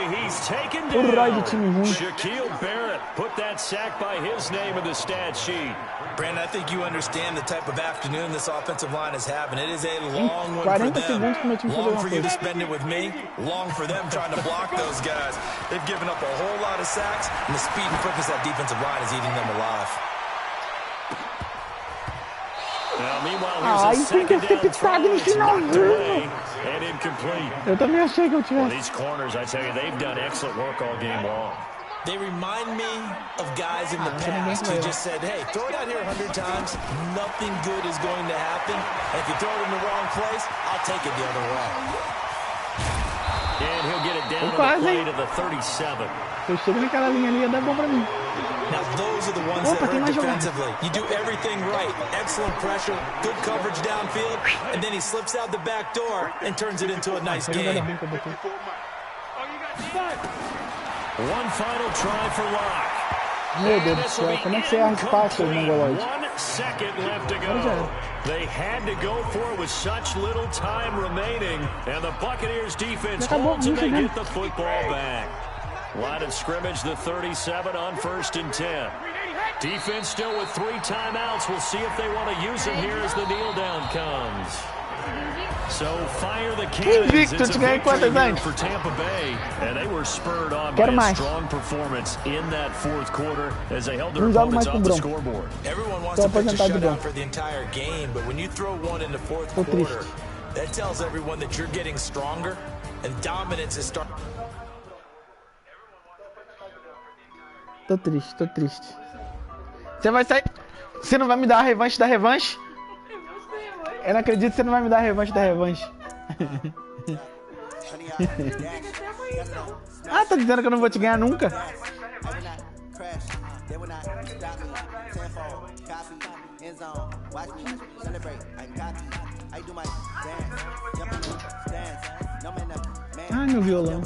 O Roy do time ruim. Shaquille Barrett put that sack by his name in the stat sheet. Brandon, I think you understand the type of afternoon this offensive line is having. It is a long one for them. Long for you to spend it with me. Long for them trying to block those guys. They've given up a whole lot of sacks, and the speed and quickness of that defensive line is eating them alive. Now, Ah, e foi interceptado no finalzinho. Eu também achei que eu tivesse. These corners, I tell you, they've done excellent work all game long. They remind me of guys in the past who just said, hey, throw it out here 100 times, nothing good is going to happen. And if you throw it in the wrong place, I'll take it the other way. And he'll get it down to the play to the 37. Eu chego naquela linha ali, ia dar bom pra mim. Now those are the ones that hurt defensively. You do everything right. Excellent pressure, good coverage downfield, and then he slips out the back door and turns it into a nice game. One final try for Locke. Meu Deus do céu, como é que você erra espaço, mongoloide? 1 second left to go. They had to go for it with such little time remaining, and the Buccaneers defense holds and they get the football back. Line of scrimmage, the 37 on 1st and 10. Defense still with 3 timeouts. We'll see if they want to use them here as the kneel down comes. So fire the cannons. It's a victory here for Tampa Bay, and they were spurred on by a strong performance in that 4th quarter as they held their opponents off the scoreboard. Everyone wants to pitch a shutout for the entire game, but when you throw one in the 4th quarter, that tells everyone that you're getting stronger and dominance is starting. Tô triste. Você vai sair. Você não vai me dar a revanche da revanche? Eu não acredito que você não vai me dar a revanche da revanche. Ah, tá dizendo que eu não vou te ganhar nunca? Ai, meu violão.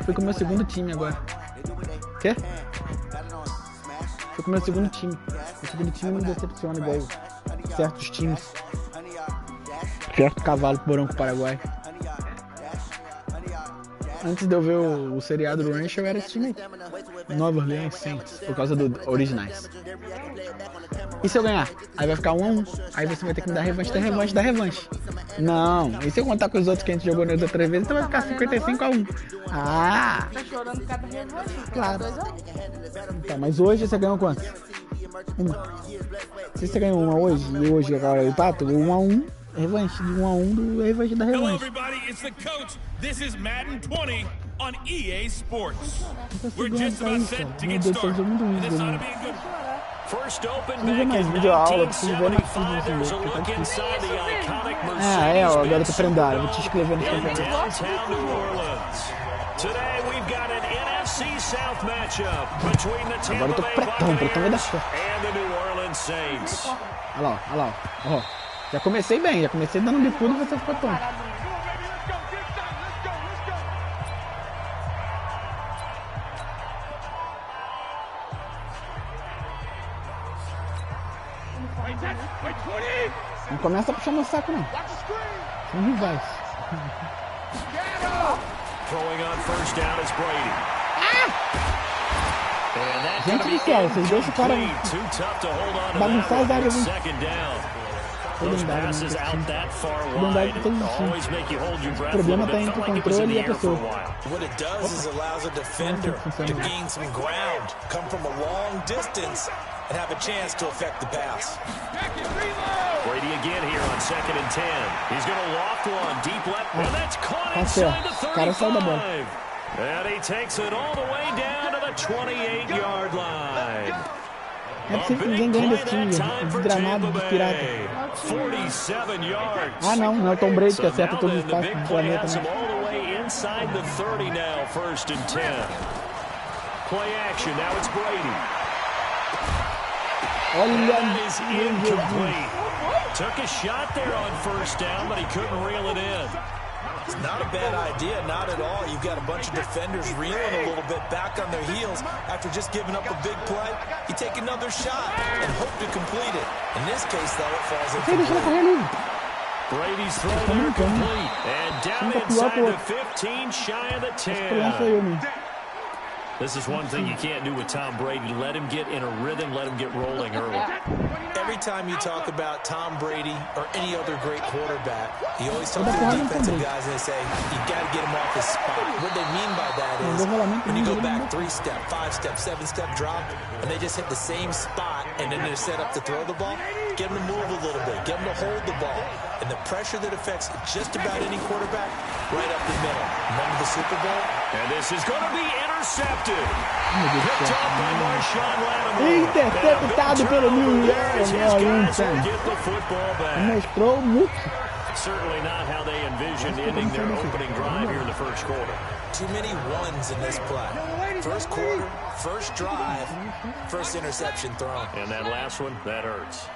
Fui com o meu segundo time agora. Quê? Fui com o meu segundo time. O segundo time não decepciona igual certos times. Certo cavalo pro Branco Paraguai. Antes de eu ver o seriado do Ranch, eu era esse time aí. Nova Orleans Saints, por causa do originais. E se eu ganhar? Aí vai ficar 1-1. Aí você vai ter que me dar revanche da revanche. Não, e se eu contar com os outros que a gente jogou nas outras vezes, então vai ficar 55-1. Ah! Tá chorando cada revanche? Claro. Tá, mas hoje você ganhou quanto? Se você ganhou uma hoje, e hoje agora eu empato, 1-1, revanche de 1-1 do revanche da revanche. Hello everybody, it's the coach. This is Madden 20 on EA Sports. We're just about set to get started. This ought to be a good one. First open back in 1975. There's a look inside the iconic Mercedes-Benz agora eu tô prendendo, vou te escrever no in downtown New Orleans. Today we've got an NFC South matchup between the Tampa Bay Buccaneers and the New Orleans Saints. Olha lá. Ó. Já comecei bem, dando bicudo e você ficou tonto. Não começa a puxar meu saco, não. São rivais. Gente do céu, vocês deixam o cara bagunçar as áreas. O problema tá entre o controle e a pessoa. What it does is allows a defender to gain some ground, come from a long distance, and have a chance to affect the pass. Brady again here on 2nd and 10. He's going to loft one deep left, and that's caught inside the 35. And he takes it all the way down to the 28-yard line. É possível que ninguém ganhe desse time, desgramado dos piratas. 47 yards. Ah, não é o Tom Brady que acerta todos os passos do planeta, né? Inside the 30 now, 1st and 10. Play action, now it's Brady. Olha is incomplete. Took a shot there on 1st down, but he couldn't reel it in. It's not a bad idea, not at all. You've got a bunch of defenders reeling a little bit back on their heels after just giving up a big play. You take another shot and hope to complete it. In this case, though, it falls incomplete. Brady's throw incomplete. And down inside the 15, shy of the 10. This is one thing you can't do with Tom Brady. Let him get in a rhythm, let him get rolling early. Every time you talk about Tom Brady or any other great quarterback, you always talk to the defensive guys and they say, you got to get him off his spot. What they mean by that is when you go back 3-step, 5-step, 7-step drop, and they just hit the same spot and then they're set up to throw the ball, get them to move a little bit, get them to hold the ball. And the pressure that affects just about any quarterback, right up the middle. Remember the Super Bowl? And this is going to be intercepted. Picked up by Marshawn Lattimore. Interceptado pelo New York. Get the football back. Mostrou muito. Certainly not how they envisioned ending their opening drive here in the first quarter. Too many ones in this play. First quarter, first drive, first interception thrown. And that last one, that hurts.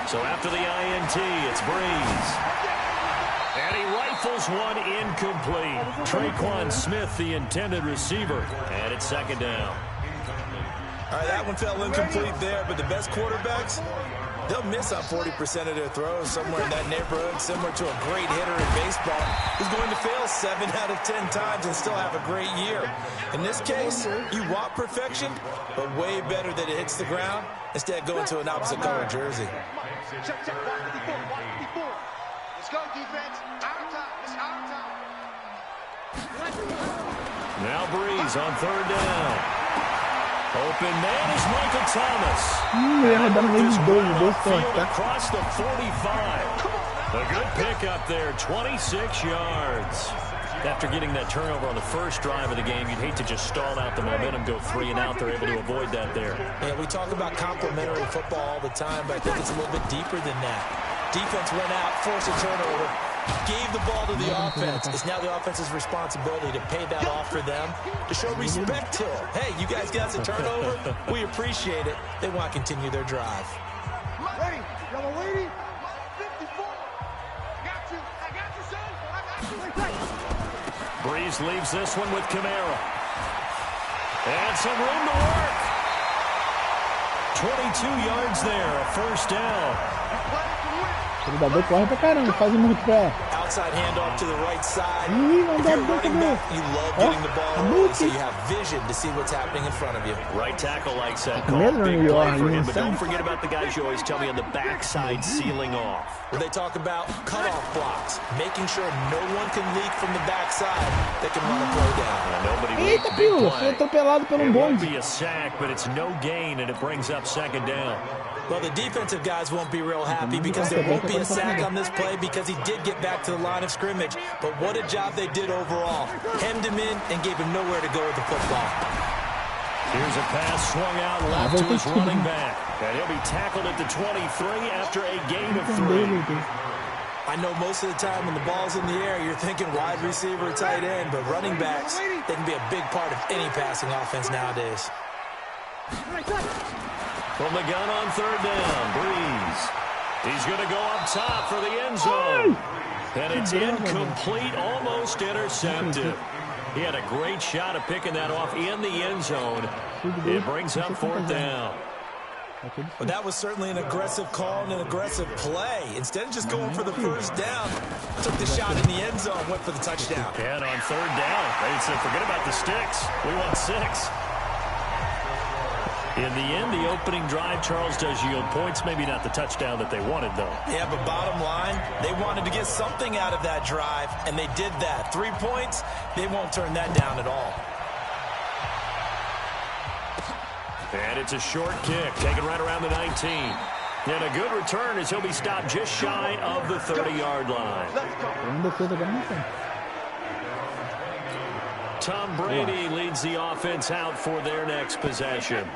So after the INT, it's Breeze. And he rifles one incomplete. Traquan Smith, the intended receiver. And it's second down. All right, that one fell incomplete there, but the best quarterbacks, they'll miss on 40% of their throws somewhere in that neighborhood, similar to a great hitter in baseball who's going to fail 7 out of 10 times and still have a great year. In this case, you want perfection, but way better that it hits the ground instead of going to an opposite color jersey. Check, watch before. Let's go, defense. Our time. It's our time. Now Breeze on third down. Open man is Michael Thomas. Across the 45. A good pickup there, 26 yards. After getting that turnover on the first drive of the game, you'd hate to just stall out the momentum, go 3 and out. They're able to avoid that there. Yeah, we talk about complementary football all the time, but I think it's a little bit deeper than that. Defense went out, forced a turnover, gave the ball to the offense. It's now the offense's responsibility to pay that off for them, to show respect to them. Hey, you guys got a turnover. We appreciate it. They want to continue their drive. Ready? Y'all are waiting? 54. Got you. I got you, son. I got you. Breeze leaves this one with Camara. And some room to work. 22 yards there, a first down. O jogador corre pra caramba, faz muito pé. Outside handoff to the right side. If you're running back, you love getting the ball early so you have vision to see what's happening in front of you. Right tackle likes that call. Big play for him, but don't forget about the guys you always tell me on the backside sealing off. When they talk about cutoff blocks, making sure no one can leak from the backside that can run a play down. Nobody Eita, Pio, foi atropelado por It won't bonde. be a sack, but it's no gain, and it brings up second down. Well, the defensive guys won't be real happy because there won't be a sack on this play because he did get back to the line of scrimmage. But what a job they did overall. Hemmed him in and gave him nowhere to go with the football. Here's a pass swung out left to his running back. And he'll be tackled at the 23 after a gain of 3. I know most of the time when the ball's in the air, you're thinking wide receiver, tight end, but running backs, they can be a big part of any passing offense nowadays. From the gun on third down, Breeze. He's going to go up top for the end zone. And it's incomplete, almost intercepted. He had a great shot at picking that off in the end zone. It brings up fourth down. Well, that was certainly an aggressive call and an aggressive play. Instead of just going for the first down, took the shot in the end zone, went for the touchdown. And on third down, they said, forget about the sticks. We want 6. In the end, the opening drive, Charles, does yield points. Maybe not the touchdown that they wanted, though. Yeah, but bottom line, they wanted to get something out of that drive, and they did that. 3 points, they won't turn that down at all. And it's a short kick, taken right around the 19. And a good return as he'll be stopped just shy of the 30-yard line. Tom Brady leads the offense out for their next possession.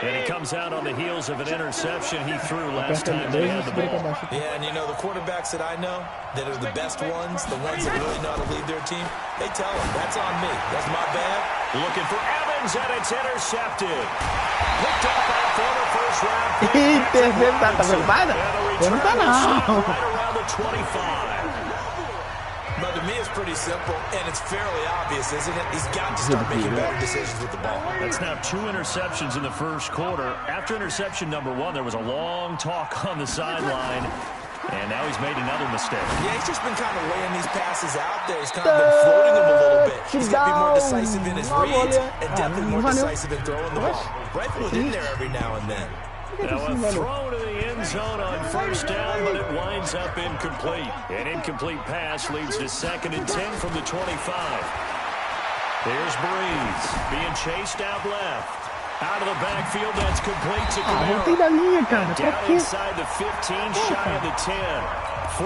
And he comes out on the heels of an interception he threw last time they had the ball. Yeah, and you know, the quarterbacks that I know that are the best ones, the ones that really know how to lead their team, they tell them, that's on me. That's my bad. Looking for Evans, and it's intercepted. Picked off that former first-round pick. Interceptada, tá preocupada? Eu não tô, não. Right around the 25. But to me, it's pretty simple, and it's fairly obvious, isn't it? He's got to start making better decisions with the ball. That's now 2 interceptions in the first quarter. After interception number 1, there was a long talk on the sideline. And now he's made another mistake. Yeah, he's just been kind of laying these passes out there. He's kind of been floating them a little bit. He's got to be more decisive in his reads and definitely more decisive in throwing the ball. Rifle it in there every now and then. Now a throw to the end zone on first down, but it winds up incomplete. An incomplete pass leads to 2nd and 10 from the 25. Here's Breeze being chased out left. Out of the backfield, that's complete to Kamara. Down inside the 15, shy of the 10.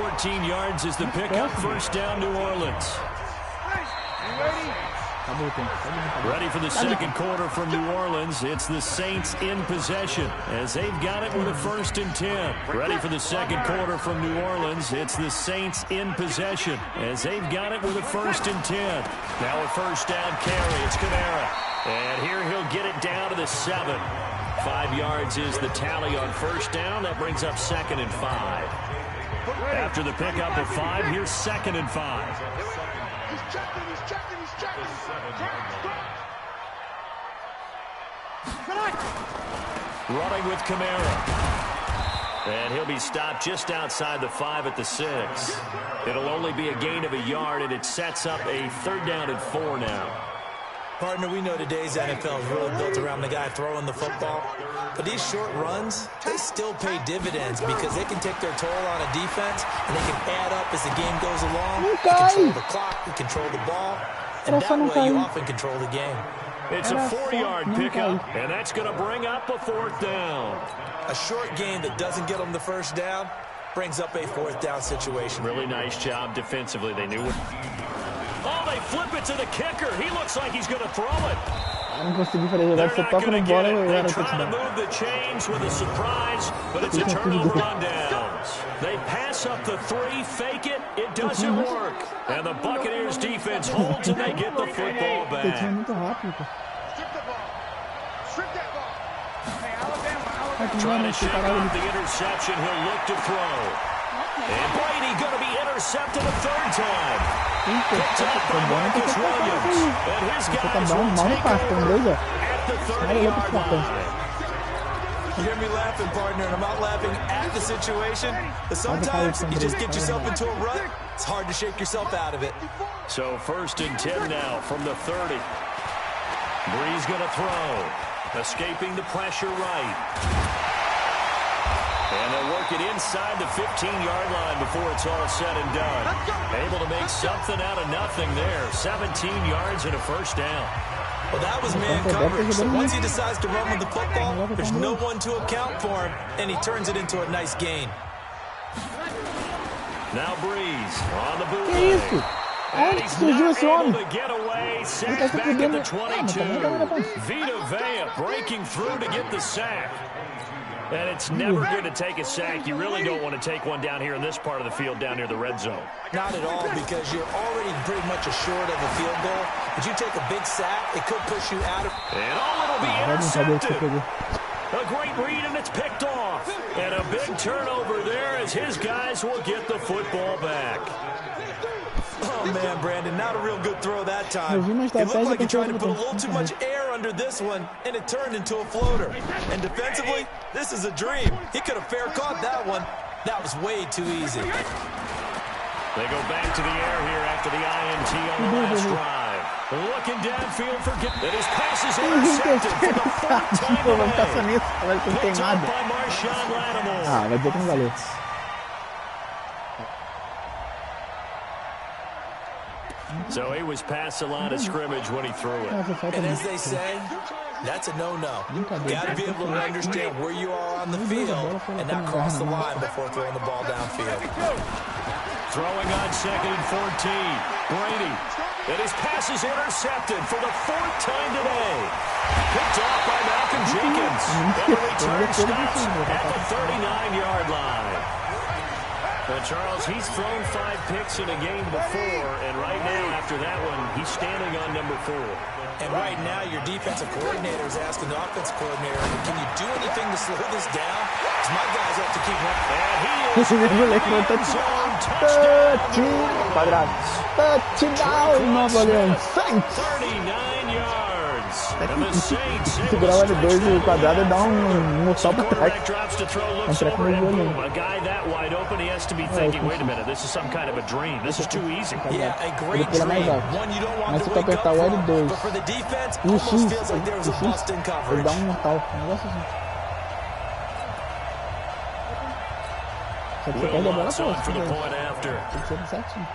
14 yards is the pickup. First down, New Orleans. Ready for the second quarter from New Orleans. It's the Saints in possession as they've got it with a 1st and 10. Ready for the second quarter from New Orleans. It's the Saints in possession as they've got it with a 1st and 10. Now a first down carry. It's Kamara. And here he'll get it down to the 7. 5 yards is the tally on first down. That brings up 2nd and 5. After the pickup of 5, here's 2nd and 5. He's checking. Running with Kamara. And he'll be stopped just outside the 5 at the 6. It'll only be a gain of a yard, and it sets up a 3rd down and 4 now. Partner, we know today's NFL is really built around the guy throwing the football. But these short runs, they still pay dividends because they can take their toll on a defense, and they can add up as the game goes along. You control the clock, you control the ball, and that way you often control the game. It's a 4-yard pickup, and that's going to bring up a 4th down. A short game that doesn't get them the first down brings up a 4th down situation. Really nice job defensively. They knew it. Oh, they flip it to the kicker. He looks like he's going to throw it. Não consegui fazer jogar, você toca no bola e era touchdown. Move the chains with a surprise, but it's a turnover on downs. They pass up the 3, fake it, it doesn't work. And the Buccaneers defense holds and they get the football back. Trying to shake off the interception, he'll look to throw. And Brady going to be intercepted a 3rd time. Picked up by Marcus Williams. And his guys will take over at the 30-yard line. You hear me laughing, partner, and I'm not laughing at the situation. But sometimes you just get yourself into a rut. It's hard to shake yourself out of it. So 1st and 10 now from the 30. Breeze going to throw. Escaping the pressure right. And they'll work it inside the 15-yard line before it's all said and done. Able to make something out of nothing there. 17 yards and a 1st down. Well, that was man coverage. So once he decides to run with the football, there's no one to account for him, and he turns it into a nice gain. Now Breeze on the bootleg. And he's not able to get away. Sacked back at the 22. Vita Vea breaking through to get the sack. And it's never good to take a sack. You really don't want to take one down here in this part of the field, down near the red zone. Not at all, because you're already pretty much assured of a field goal. But you take a big sack, it could push you out of... And it'll be intercepted. A great read, and it's picked off. And a big turnover there as his guys will get the football back. Oh, man, Brandon, not a real good throw that time. It looked like he tried to put a little too much air under this one, and it turned into a floater. And defensively, this is a dream. He could have fair caught that one. That was way too easy. They go back to the air here after the INT on the last drive. Looking downfield for that his pass is intercepted for the 4th time today. Picked up by Marshawn Lattimore. Vai dizer que não valeu. So he was past the line of scrimmage when he threw it. And as they say, that's a no-no. Got to be able to understand where you are on the field and not cross the line before throwing the ball downfield. Throwing on 2nd and 14. Brady. And his pass is intercepted for the 4th time today. Picked off by Malcolm Jenkins. And the return stops at the 39-yard line. But Charles, he's thrown 5 picks in a game before, and right now, after that one, he's standing on number 4. And right now, your defensive coordinator is asking the offensive coordinator, can you do anything to slow this down? Because my guys have to keep running. And he is Touchdown, Nova Orleans Saints. 39 yards. Segurar o L2 e o quadrado e dar um mortal pra trás. Entrar com o meu olho. A guy that wide open, he has to be thinking, wait a minute, this is some kind of a dream. This is too easy. Yeah, a great Ele pula mais dream. alto. One you don't want Mas to se tu wake up apertar o from, L2 but for the defense, e o almost X, feels like there's a bust in ele coverage. dá um mortal. Um negócio assim. Só que você perde a bola toda. For the point after. Tem que ser certinho.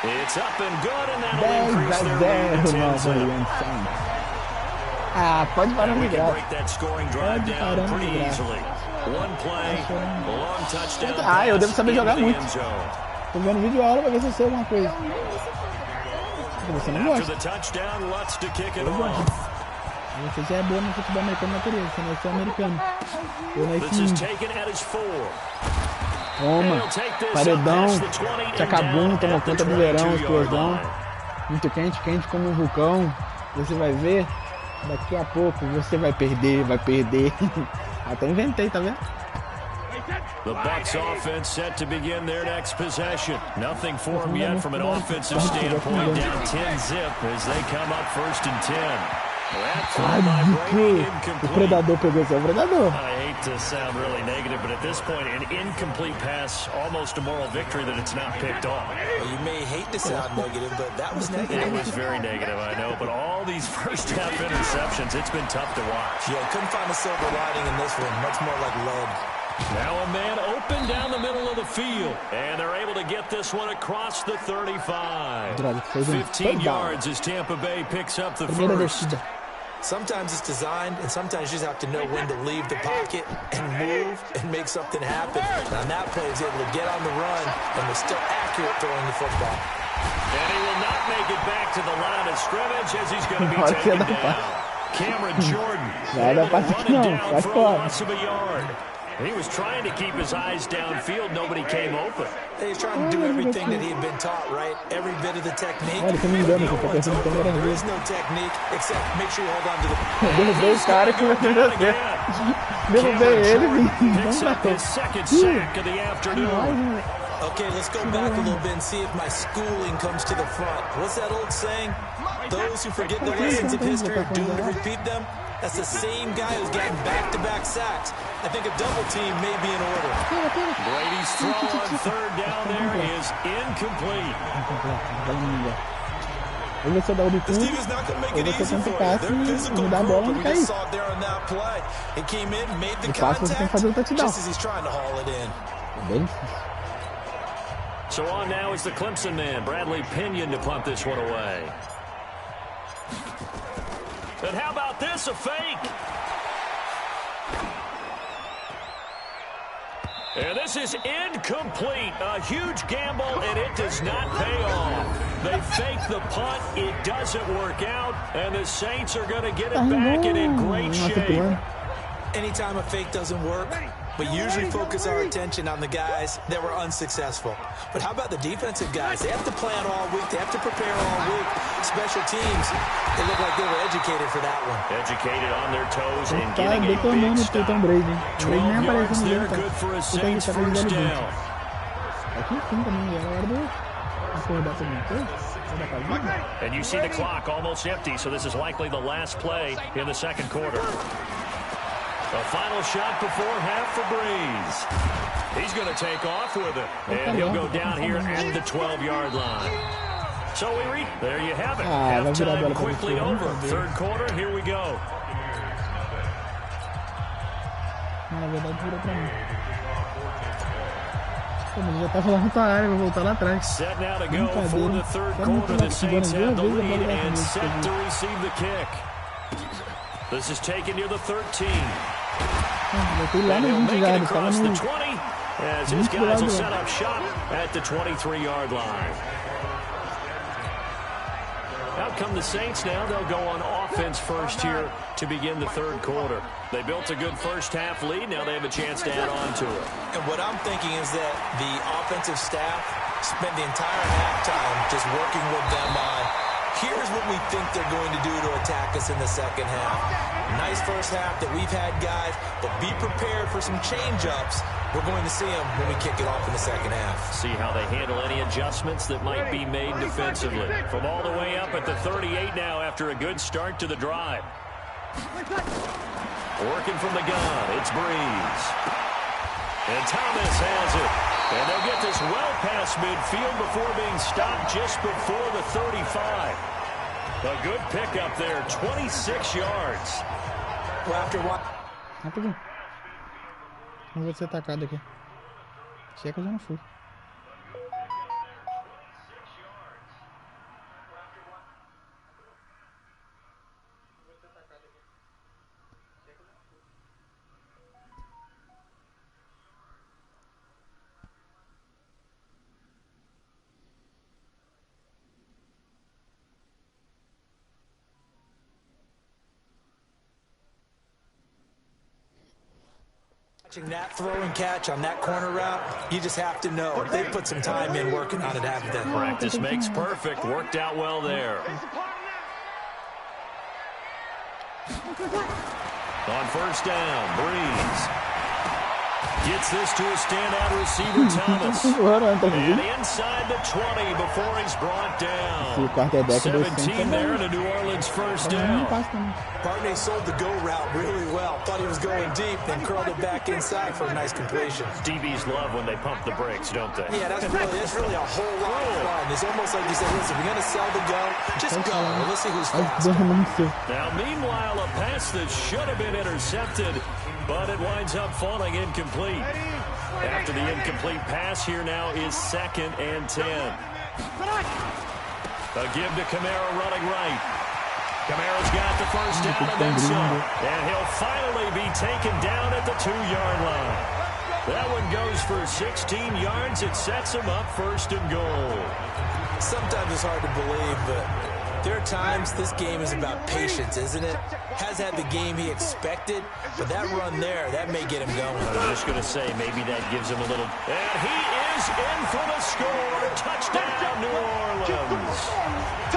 It's up and good, and that'll 10 increase a their lead to 0, 10-0. Nova Saints. Ah, pode parar And de we can graça. break that scoring drive down pretty easily. One play, a long touchdown Ah, eu devo saber pass jogar into the muito. end zone. Tô vendo vídeo aula pra ver se eu sei alguma coisa. Você não After gosta. the touchdown, Lutz to kick it off. Você já é boa no futebol americano natureza, você nasceu americano. Eu This nasci is índio. taken at his 4. Toma, paredão, tchacabum, toma conta do verão, explosão. Muito quente, quente como um vulcão. Você vai ver, daqui a pouco você vai perder, vai perder. Até inventei, tá vendo? The Bucs offense set to begin their next possession. Nothing for them yet from an offensive standpoint. Down 10-zip as they come up 1st and 10. Quase que o predador pegou esse, é o predador. I hate to sound really negative, but at this point, an incomplete pass, almost a moral victory that it's not picked off. Well, you may hate to sound negative, but that was negative. It was very negative, I know, but all these first half interceptions, it's been tough to watch. Yeah, couldn't find a silver lining in this one. Much more like lead. Now a man open down the middle of the field, and they're able to get this one across the 35. 15 yards as Tampa Bay picks up the first. Sometimes it's designed, and sometimes you just have to know when to leave the pocket and move and make something happen. And on that play, he was able to get on the run and was still accurate throwing the football. And he will not make it back to the line of scrimmage as he's going to be taken down. Cameron Jordan able to run it down for a loss of a yard. He was trying to keep his eyes downfield. Nobody came open. He's trying to do everything that he had been taught, right? Every bit of the technique. Olha, me engano, No você tá one's pensando que open. eu There era is no technique except make sure you hold on to the... Derrubei o cara que vai ter você. Derrubei ele e Picks não up matou. his second sack of the afternoon. Okay, let's go back a little bit and see if my schooling comes to the front. What's that old saying? Those who forget the lessons of history are doomed to repeat them. That's the same guy who's getting back-to-back sacks. I think a double team may be in order. Brady's throw on 3rd down there is incomplete. Ou você dá o bico, The Steelers not going to make ou it você easy tenta for o you. passe They're e physical mudar a group, bola and e we cair. just saw it there on that play. He came in, made the O passe você tem que fazer o contact, touchdown. just as he's trying to haul it in. Bem difícil. So on now is the Clemson man, Bradley Pinion, to punt this one away. And how about this, a fake? And this is incomplete. A huge gamble, and it does not pay off. They fake the punt. It doesn't work out, and the Saints are going to get it back and in great shape. Anytime a fake doesn't work, we usually focus our attention on the guys that were unsuccessful. But how about the defensive guys? They have to plan all week. They have to prepare all week. Special teams, they look like they were educated for that one. Educated on their toes and Tá getting a detonando big o stop. Tom Brady, hein? O Brady nem 12 apareceu yards no there, jogo, good for a tá? Saints first down. Aqui sim também, era hora de acordar pra mim. Acordar pra vida. And you see the clock almost empty, so this is likely the last play in the second quarter. A final shot before half for Breeze. He's going to take off with it, and he'll go down here at the 12-yard line. So there you have it. Halftime quickly over. Third quarter, here we go. Na verdade, virou pra mim. Pô, mas já tava lá na tua área, vou voltar lá atrás. Set now to go for the third quarter. The Saints have the lead and set to receive the kick. This is taken near the 13. Voltei lá And no he'll 20 make it jardas, tava across the no... 20 as his guys will set up shop at the 23-yard line. Out come the Saints now. They'll go on offense first here to begin the third quarter. They built a good first half lead. Now they have a chance to add on to it. And what I'm thinking is that the offensive staff spent the entire halftime just working with them on, here's what we we think they're going to do to attack us in the second half. Nice first half that we've had, guys, but be prepared for some change-ups. We're going to see them when we kick it off in the second half. See how they handle any adjustments that might be made defensively. From all the way up at the 38 now after a good start to the drive. Working from the gun, it's Breeze. And Thomas has it. And they'll get this well past midfield before being stopped just before the 35. A good pickup there, 26 yards. Well, after what? Rapidinho. Não vou ser atacado aqui. Se é que eu já não fui. That throw and catch on that corner route, you just have to know they put some time in working on it, haven't they? Practice makes perfect. Worked out well there. On first down, Breeze gets this to a standout receiver, Thomas. And inside the 20 before he's brought down. 17 there and a New Orleans first down. Barney sold the go route really well. Thought he was going deep, then curled it back inside for a nice completion. DBs love when they pump the brakes, don't they? Yeah, that's really a whole lot of fun. It's almost like you said, listen, we're going to sell the go. Just go. Let's see who's fast. Now, meanwhile, a pass that should have been intercepted, but it winds up falling incomplete. After the incomplete pass, here now is 2nd and 10. A give to Kamara running right. Kamara's got the first down and then some. And he'll finally be taken down at the 2-yard line. That one goes for 16 yards. It sets him up 1st and goal. Sometimes it's hard to believe, but there are times this game is about patience, isn't it? Has had the game he expected, but that run there, that may get him going. I was just going to say, maybe that gives him a little... And he is in for the score. Touchdown, New Orleans.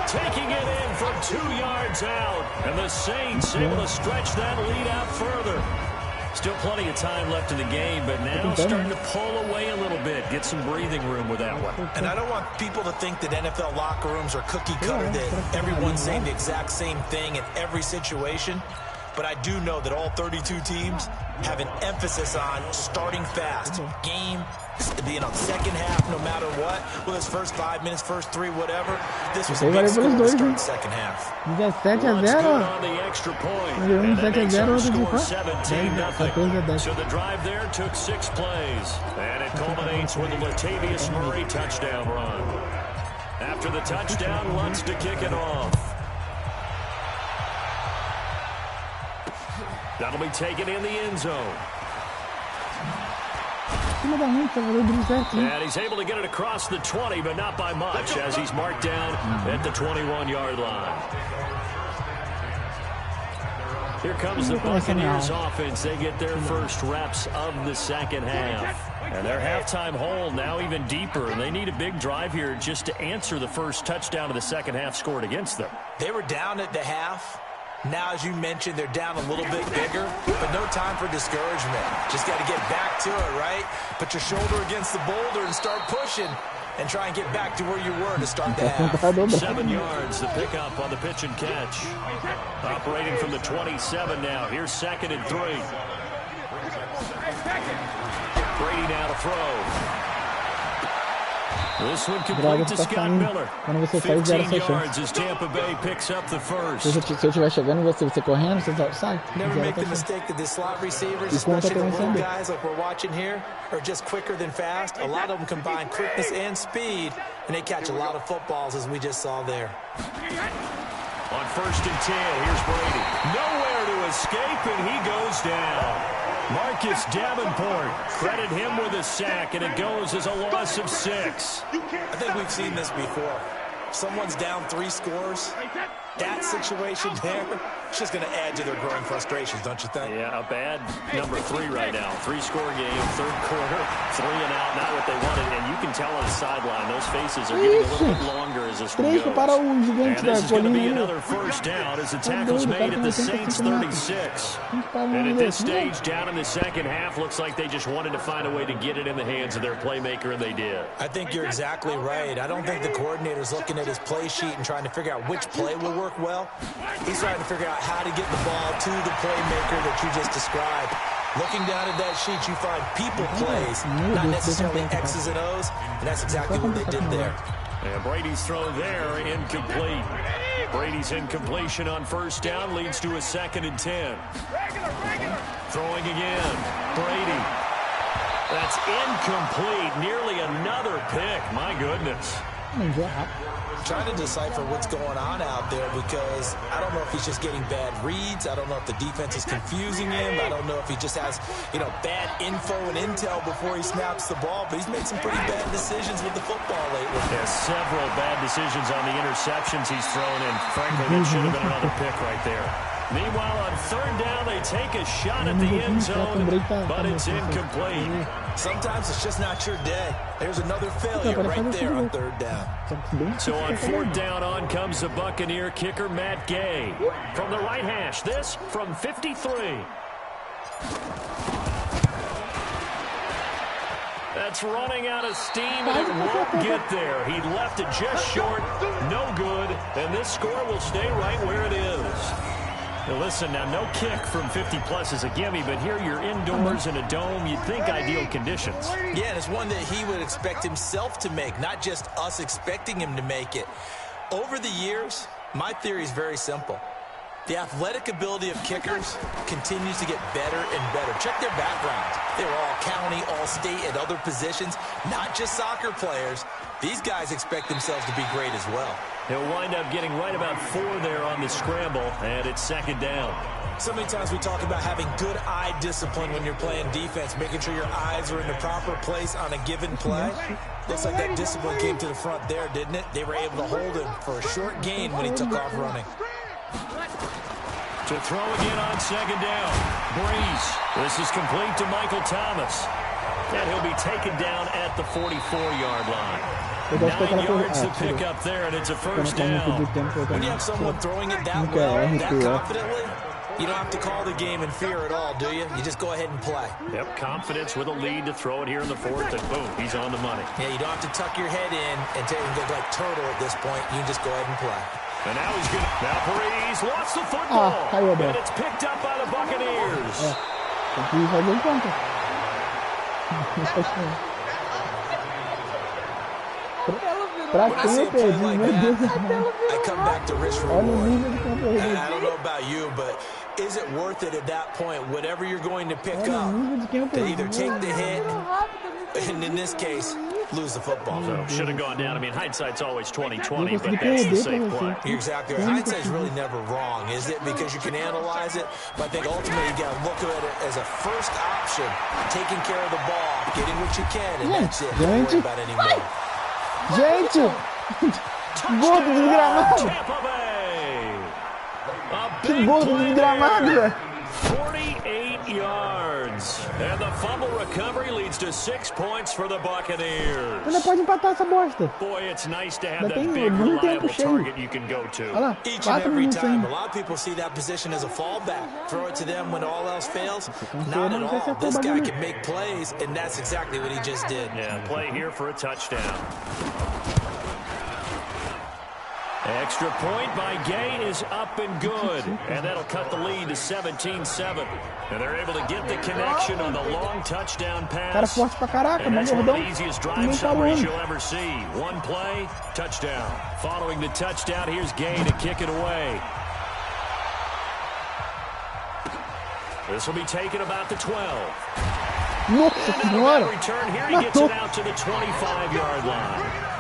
Taking it in from 2 yards out. And the Saints able to stretch that lead out further. Still plenty of time left in the game, but now starting to pull away a little bit. Get some breathing room with that one. And I don't want people to think that NFL locker rooms are cookie cutter, that everyone's saying the exact same thing in every situation. But I do know that all 32 teams have an emphasis on starting fast. Game, second half, no matter what. Well, this first 5 minutes, first 3, whatever. This was a big score to start the second half. 17-0. On the extra point. And that makes our score 17-0. So the drive there took 6 plays. And it culminates with a Latavius Murray touchdown run. After the touchdown, Lutz to kick it off. That'll be taken in the end zone. And he's able to get it across the 20, but not by much, as he's marked down at the 21-yard line. Here comes the Buccaneers offense. They get their first reps of the second half. And their halftime hole now even deeper, and they need a big drive here just to answer the first touchdown of the second half scored against them. They were down at the half. Now, as you mentioned, they're down a little bit bigger, but no time for discouragement. Just got to get back to it, right? Put your shoulder against the boulder and start pushing and try and get back to where you were to start the half. 7 yards, the pickup on the pitch and catch. Operating from the 27 now. Here's 2nd and 3. Brady now to throw. This one complete to Scott Miller. 15 yards as Tampa Bay picks up the first. Se eu estiver chegando, você correndo, você sai. Never make the mistake that the slot receivers, especially the little guys like we're watching here, are just quicker than fast. A lot of them combine quickness and speed, and they catch a lot of footballs, as we just saw there. On 1st and 10, here's Brady. Nowhere to escape, and he goes down. Marcus Davenport, credit him with a sack, and it goes as a loss of 6. I think we've seen this before. If someone's down 3 scores, that situation there, it's just going to add to their growing frustrations, don't you think? Yeah, a bad number 3 right now. 3-score game, third quarter, 3 and out, not what they wanted. And you can tell on the sideline, those faces are getting a little bit longer as this one goes. Para o gigante and da this is going to be colina. another first down as the tackle's made at the Saints 36. And at this stage, down in the second half, looks like they just wanted to find a way to get it in the hands of their playmaker, and they did. I think you're exactly right. I don't think the coordinator's looking at his play sheet and trying to figure out which play will work well. He's trying to figure out how to get the ball to the playmaker that you just described. Looking down at that sheet, you find people plays, not necessarily X's and O's, and that's exactly what they did there. And Brady's throw there, incomplete. Brady's incompletion on first down leads to a 2nd and 10. Throwing again, Brady. That's incomplete, nearly another pick, my goodness. Trying to decipher what's going on out there because I don't know if he's just getting bad reads. I don't know if the defense is confusing him. I don't know if he just has, bad info and intel before he snaps the ball. But he's made some pretty bad decisions with the football lately. Yeah, several bad decisions on the interceptions he's thrown in. Frankly, that should have been another pick right there. Meanwhile, on third down, they take a shot at the end zone, but it's incomplete. Sometimes it's just not your day. There's another failure right there on third down. So on fourth down, on comes the Buccaneer kicker, Matt Gay. From the right hash, this from 53. That's running out of steam, and it won't get there. He left it just short, no good, and this score will stay right where it is. Now listen, now no kick from 50-plus is a gimme, but here you're indoors in a dome. You'd think ideal conditions. Yeah, and it's one that he would expect himself to make, not just us expecting him to make it. Over the years, my theory is very simple. The athletic ability of kickers continues to get better and better. Check their backgrounds. They were all county, all state, at other positions, not just soccer players. These guys expect themselves to be great as well. He'll wind up getting right about 4 there on the scramble, and it's 2nd down. So many times we talk about having good eye discipline when you're playing defense, making sure your eyes are in the proper place on a given play. Looks like that discipline came to the front there, didn't it? They were able to hold him for a short gain when he took off running. To throw again on 2nd down. Breeze. This is complete to Michael Thomas. And he'll be taken down at the 44-yard line. 9 yards to pick up there, and it's a first down. When you have someone throwing it that well, that confidently, you don't have to call the game in fear at all, do you? You just go ahead and play. Yep, confidence with a lead to throw it here in the 4th, and boom, he's on the money. Yeah, you don't have to tuck your head in and take and go like turtle at this point. You can just go ahead and play. And now he's good. Now Paredes lost the football, and it's picked up by the Buccaneers. Pra quem eu perdi, meu Deus. I come back to risk reward. I don't know about you, but is it worth it at that point, whatever you're going to pick up, to either take the hit, and in this case, lose the football? So should have gone down. I mean, hindsight's always 20/20, but that's the safe play. You're exactly right. Hindsight's really never wrong, is it? Because you can analyze it, but I think ultimately you got to look at it as a first option, taking care of the ball, getting what you can, and that's it. Don't worry about anymore. Gente! Gol do desgramado! Que gol do desgramado, velho! 48 yards. And the fumble recovery leads to 6 points for the Buccaneers. Ainda pode empatar essa bosta. Boy, it's nice to have that big, reliable target you can go to. Each and every time. A lot of people see that position as a fallback. Throw it to them when all else fails. Not at all. This guy can make plays, and that's exactly what he just did. Yeah, play here for a touchdown. Extra point by Gay is up and good. And that'll cut the lead to 17-7. And they're able to get the connection on the long touchdown pass. And that's one of the easiest drive summaries you'll ever see. One play, touchdown. Following the touchdown, here's Gay to kick it away. This will be taken about the 12. And return here, he gets it out to the 25-yard line.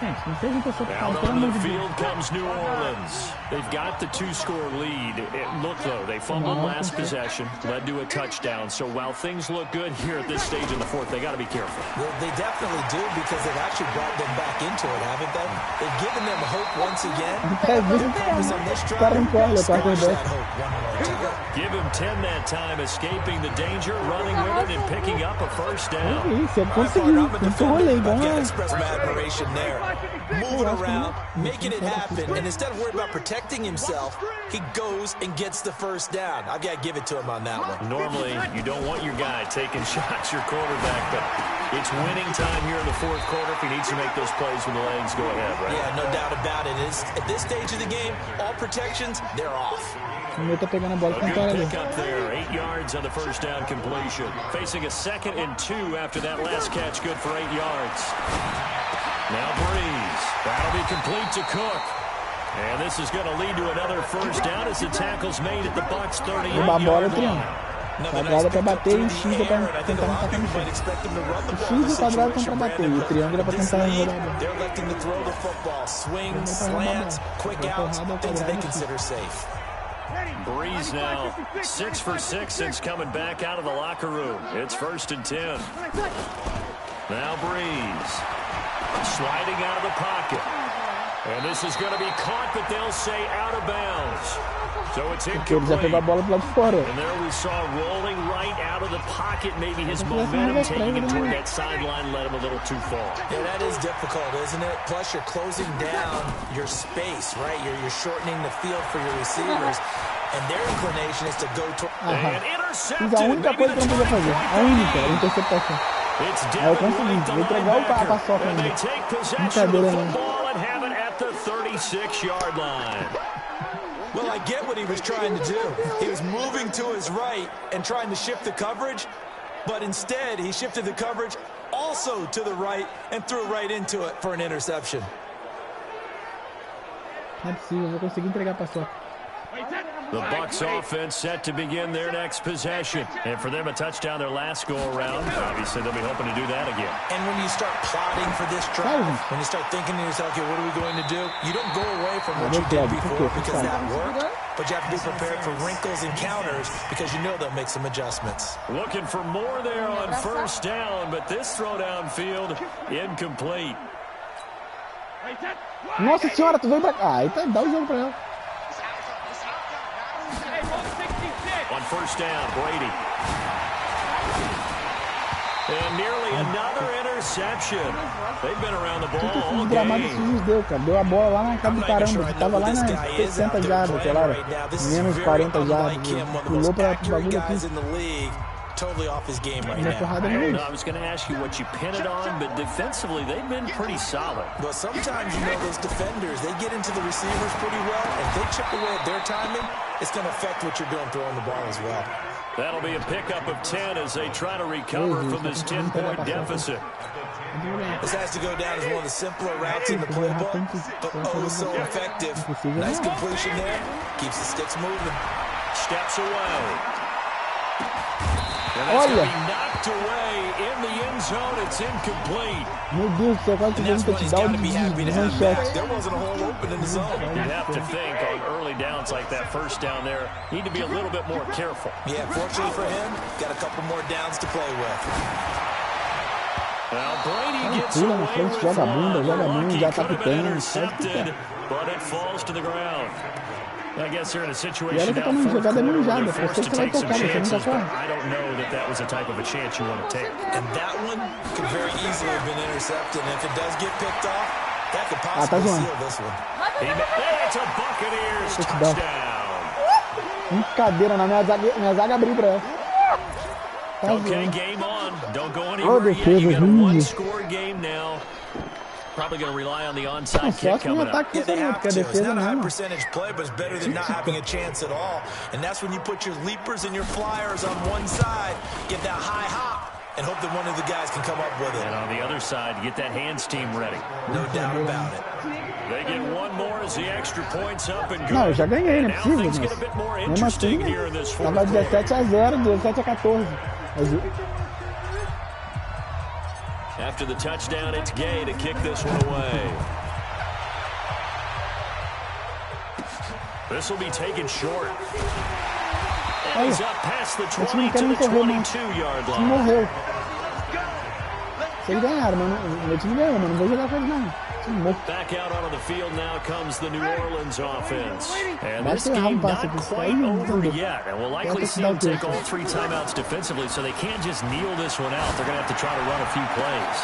Out on the field comes New Orleans. They've got the 2-score lead. Look, though, they fumbled last possession, led to a touchdown. So while things look good here at this stage in the fourth, they got to be careful. Well, they definitely do because they've actually brought them back into it, haven't they? They've given them hope once again. The promise on this drive, squash that hope one more time. Give him 10 that time, escaping the danger, running with it, and picking up a first down. I've got to express my admiration there. Moving around, making it happen, and instead of worried about protecting himself, he goes and gets the first down. I've got to give it to him on that one. Normally, you don't want your guy taking shots, your quarterback, but it's winning time here in the fourth quarter. If he needs to make those plays with the legs, go ahead, right? Yeah, no doubt about it. At this stage of the game, all protections, they're off. A good pick up there, 8 yards on the first down completion. Facing a 2nd and 2 after that last catch, good for 8 yards. Now Breeze, that'll be complete to Cook. And this is going to lead to another first down as the tackle's made at the Bucs 38-yard line. Quadrado para bater e X é para tentar não tacar no chão. O X é o quadrado para bater e o triângulo é para tentar enrolar. They're electing to throw the football, swings, slants, quick outs, things they consider safe. Breeze now 6 for 6 since coming back out of the locker room. It's 1st and 10. Now Breeze sliding out of the pocket. And this is going to be caught, but they'll say out of bounds. So it's incomplete. And there we saw rolling right out of the pocket. Maybe his momentum taking him toward that sideline led him a little too far. Yeah, that is difficult, isn't it? Plus, you're closing down your space, right? You're shortening the field for your receivers. And their inclination is to go to... And intercepted. Fiz a única coisa que eu não podia fazer. A única, a interceptação. Aí eu consegui, vou entregar a paçoca ainda. Brincadeira, né? Have it at the 36-yard line. Well, I get what he was trying to do. He was moving to his right and trying to shift the coverage, but instead he shifted the coverage also to the right and threw right into it for an interception. Não é possível, eu vou conseguir entregar a paçoca. The Bucs offense set to begin their next possession. And for them, a touchdown their last go-around. Obviously, they'll be hoping to do that again. And when you start plotting for this drive, when you start thinking to yourself, okay, what are we going to do? You don't go away from what you did before because that worked. But you have to be prepared for wrinkles and counters because you know they'll make some adjustments. Looking for more there on first down, but this throw downfield, incomplete. Nossa senhora, tu veio pra cá. Aí tá, dá o jogo pra ela. On first down, Brady. And nearly another interception. They've been around the ball all game. Deu, cara. Deu a bola lá na casa do caramba. Tava lá nas 60 jardas, sei lá. Menos 40 jardas. Pulou pra bagulho aqui. Totally off his game right now. I was going to ask you what you pin it on, but defensively they've been pretty solid. But sometimes, you know, those defenders, they get into the receivers pretty well. If they chip away at their timing, it's going to affect what you're doing throwing the ball as well. That'll be a pickup of 10 as they try to recover from this 10-point deficit. This has to go down as one of the simpler routes in the playbook, but oh so effective. Nice completion there. Keeps the sticks moving. Steps away. And that's going to be knocked away in the end zone. It's incomplete. Meu Deus do céu, quase que That's when he's got to be happy to have him back. There manchete. wasn't a hole open in the zone. You have to think on early downs like that first down there, need to be a little bit more careful. Yeah, fortunately for him, got a couple more downs to play with. Well, Brady gets Pula na away frente, with joga a bunda, one. joga a mão, Lucky já tá could have been pitando. intercepted, but it falls to the ground. I guess they're in a situation E olha que now, tá fourth jogada quarter, where manjada, they're forced porque to você vai take some tocar, você nunca chances, but corre. I don't know that that was the type of a chance you want to take. And that one could very easily have been intercepted. And if it does get picked off, that could tá possibly zoando. seal this one. It's a Buccaneers touchdown. Brincadeira, na minha zaga abriu pra ela. Tá Okay, zoando. game on. Don't go anywhere yet. defesa You got a ruim. one-score game now. Probably going to rely on the onside Não, kick só que no coming up. ataque Yeah, they funcionou, have porque a to. It's defesa not a high não. percentage play, but it's better than not having a chance at all. And that's when you put your leapers and your flyers on one side, get that high hop, and hope that one of the guys can come up with it. And on the other side, get that hands team ready. No doubt about it. They get one more as the extra points up and go. Não, eu já ganhei, não é Now possível, things mas get a bit more mesmo assim, interesting here in this fourth tava quarter. 17-0, 17-14. Mas After the touchdown, it's Gay to kick this one away. This will be taken short. And he's up past the 20 to the 22-yard line. Morreu. Vocês ganharam, mas o meu time ganhou, mas não vou jogar com eles não. Back out onto the field now comes the New Orleans offense. And this game not quite over yet. And we'll likely see them take all 3 timeouts defensively, so they can't just kneel this one out. They're going to have to try to run a few plays.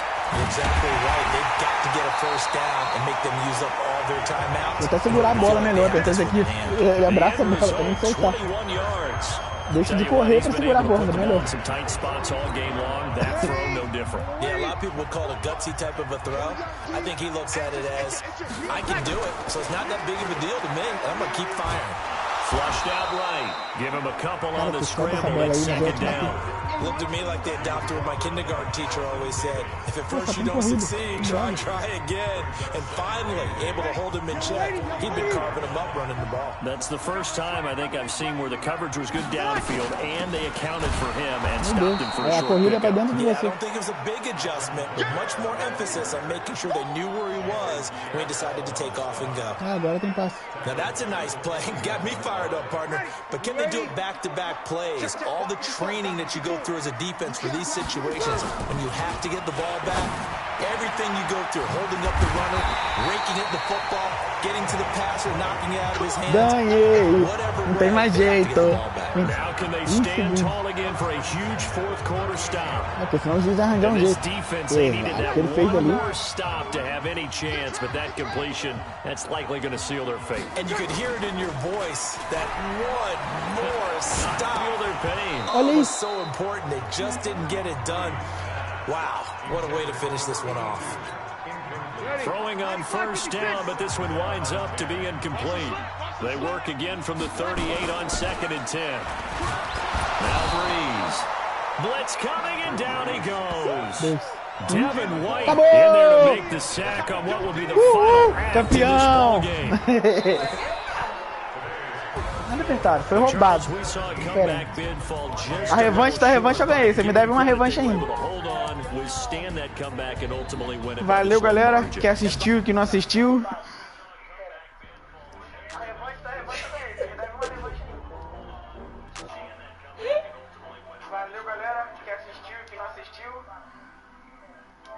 Exactly right. They've got to get a first down and make them use up all their timeouts. Vou até segurar a bola melhor, porque esse aqui ele abraça a bola pra não soltar. Deixa de correr pra segurar a bola, melhor. Yeah, a lot of people would call it a gutsy type of a throw. I think he looks at it as, I can do it, so it's not that big of a deal to me. I'm going to keep firing. Flushed out right. Give him a couple on the scramble at second down. Looked at me like the adopter of my kindergarten teacher always said. If at first you don't succeed, try again. And finally, able to hold him in check. He'd been carving him up running the ball. That's the first time I think I've seen where the coverage was good downfield and they accounted for him and stopped him for a short pickup. Yeah, I don't think it was a big adjustment, but much more emphasis on making sure they knew where he was when he decided to take off and go. Agora tem passe. Now that's a nice play. Got me fired up, partner. But can they do it back-to-back plays? All the training that you go through as a defense for these situations, when you have to get the ball back, everything you go through, holding up the runner, raking at the football, getting to the passer, knocking it out of his hands. Ganhei! Não tem mais jeito. Now can they stand tall again for a huge fourth quarter stop? Porque senão os juízes arranjam jeito. Defense, they needed that one more stop to have any chance, but that completion, that's likely going to seal their fate. And you could hear it in your voice, that one more stop. Feel their pain. It was so important, they just didn't get it done. Wow, what a way to finish this one off. Throwing on first down, but this one winds up to be incomplete. They work again from the 38 on 2nd and 10. Now Breeze. Blitz coming, and down he goes. Devin White in there to make the sack on what will be the final act in this ball game. Nada apertado, foi roubado. Espera. A revanche eu ganhei. Você me deve uma revanche ainda. Valeu, galera, que assistiu, que não assistiu.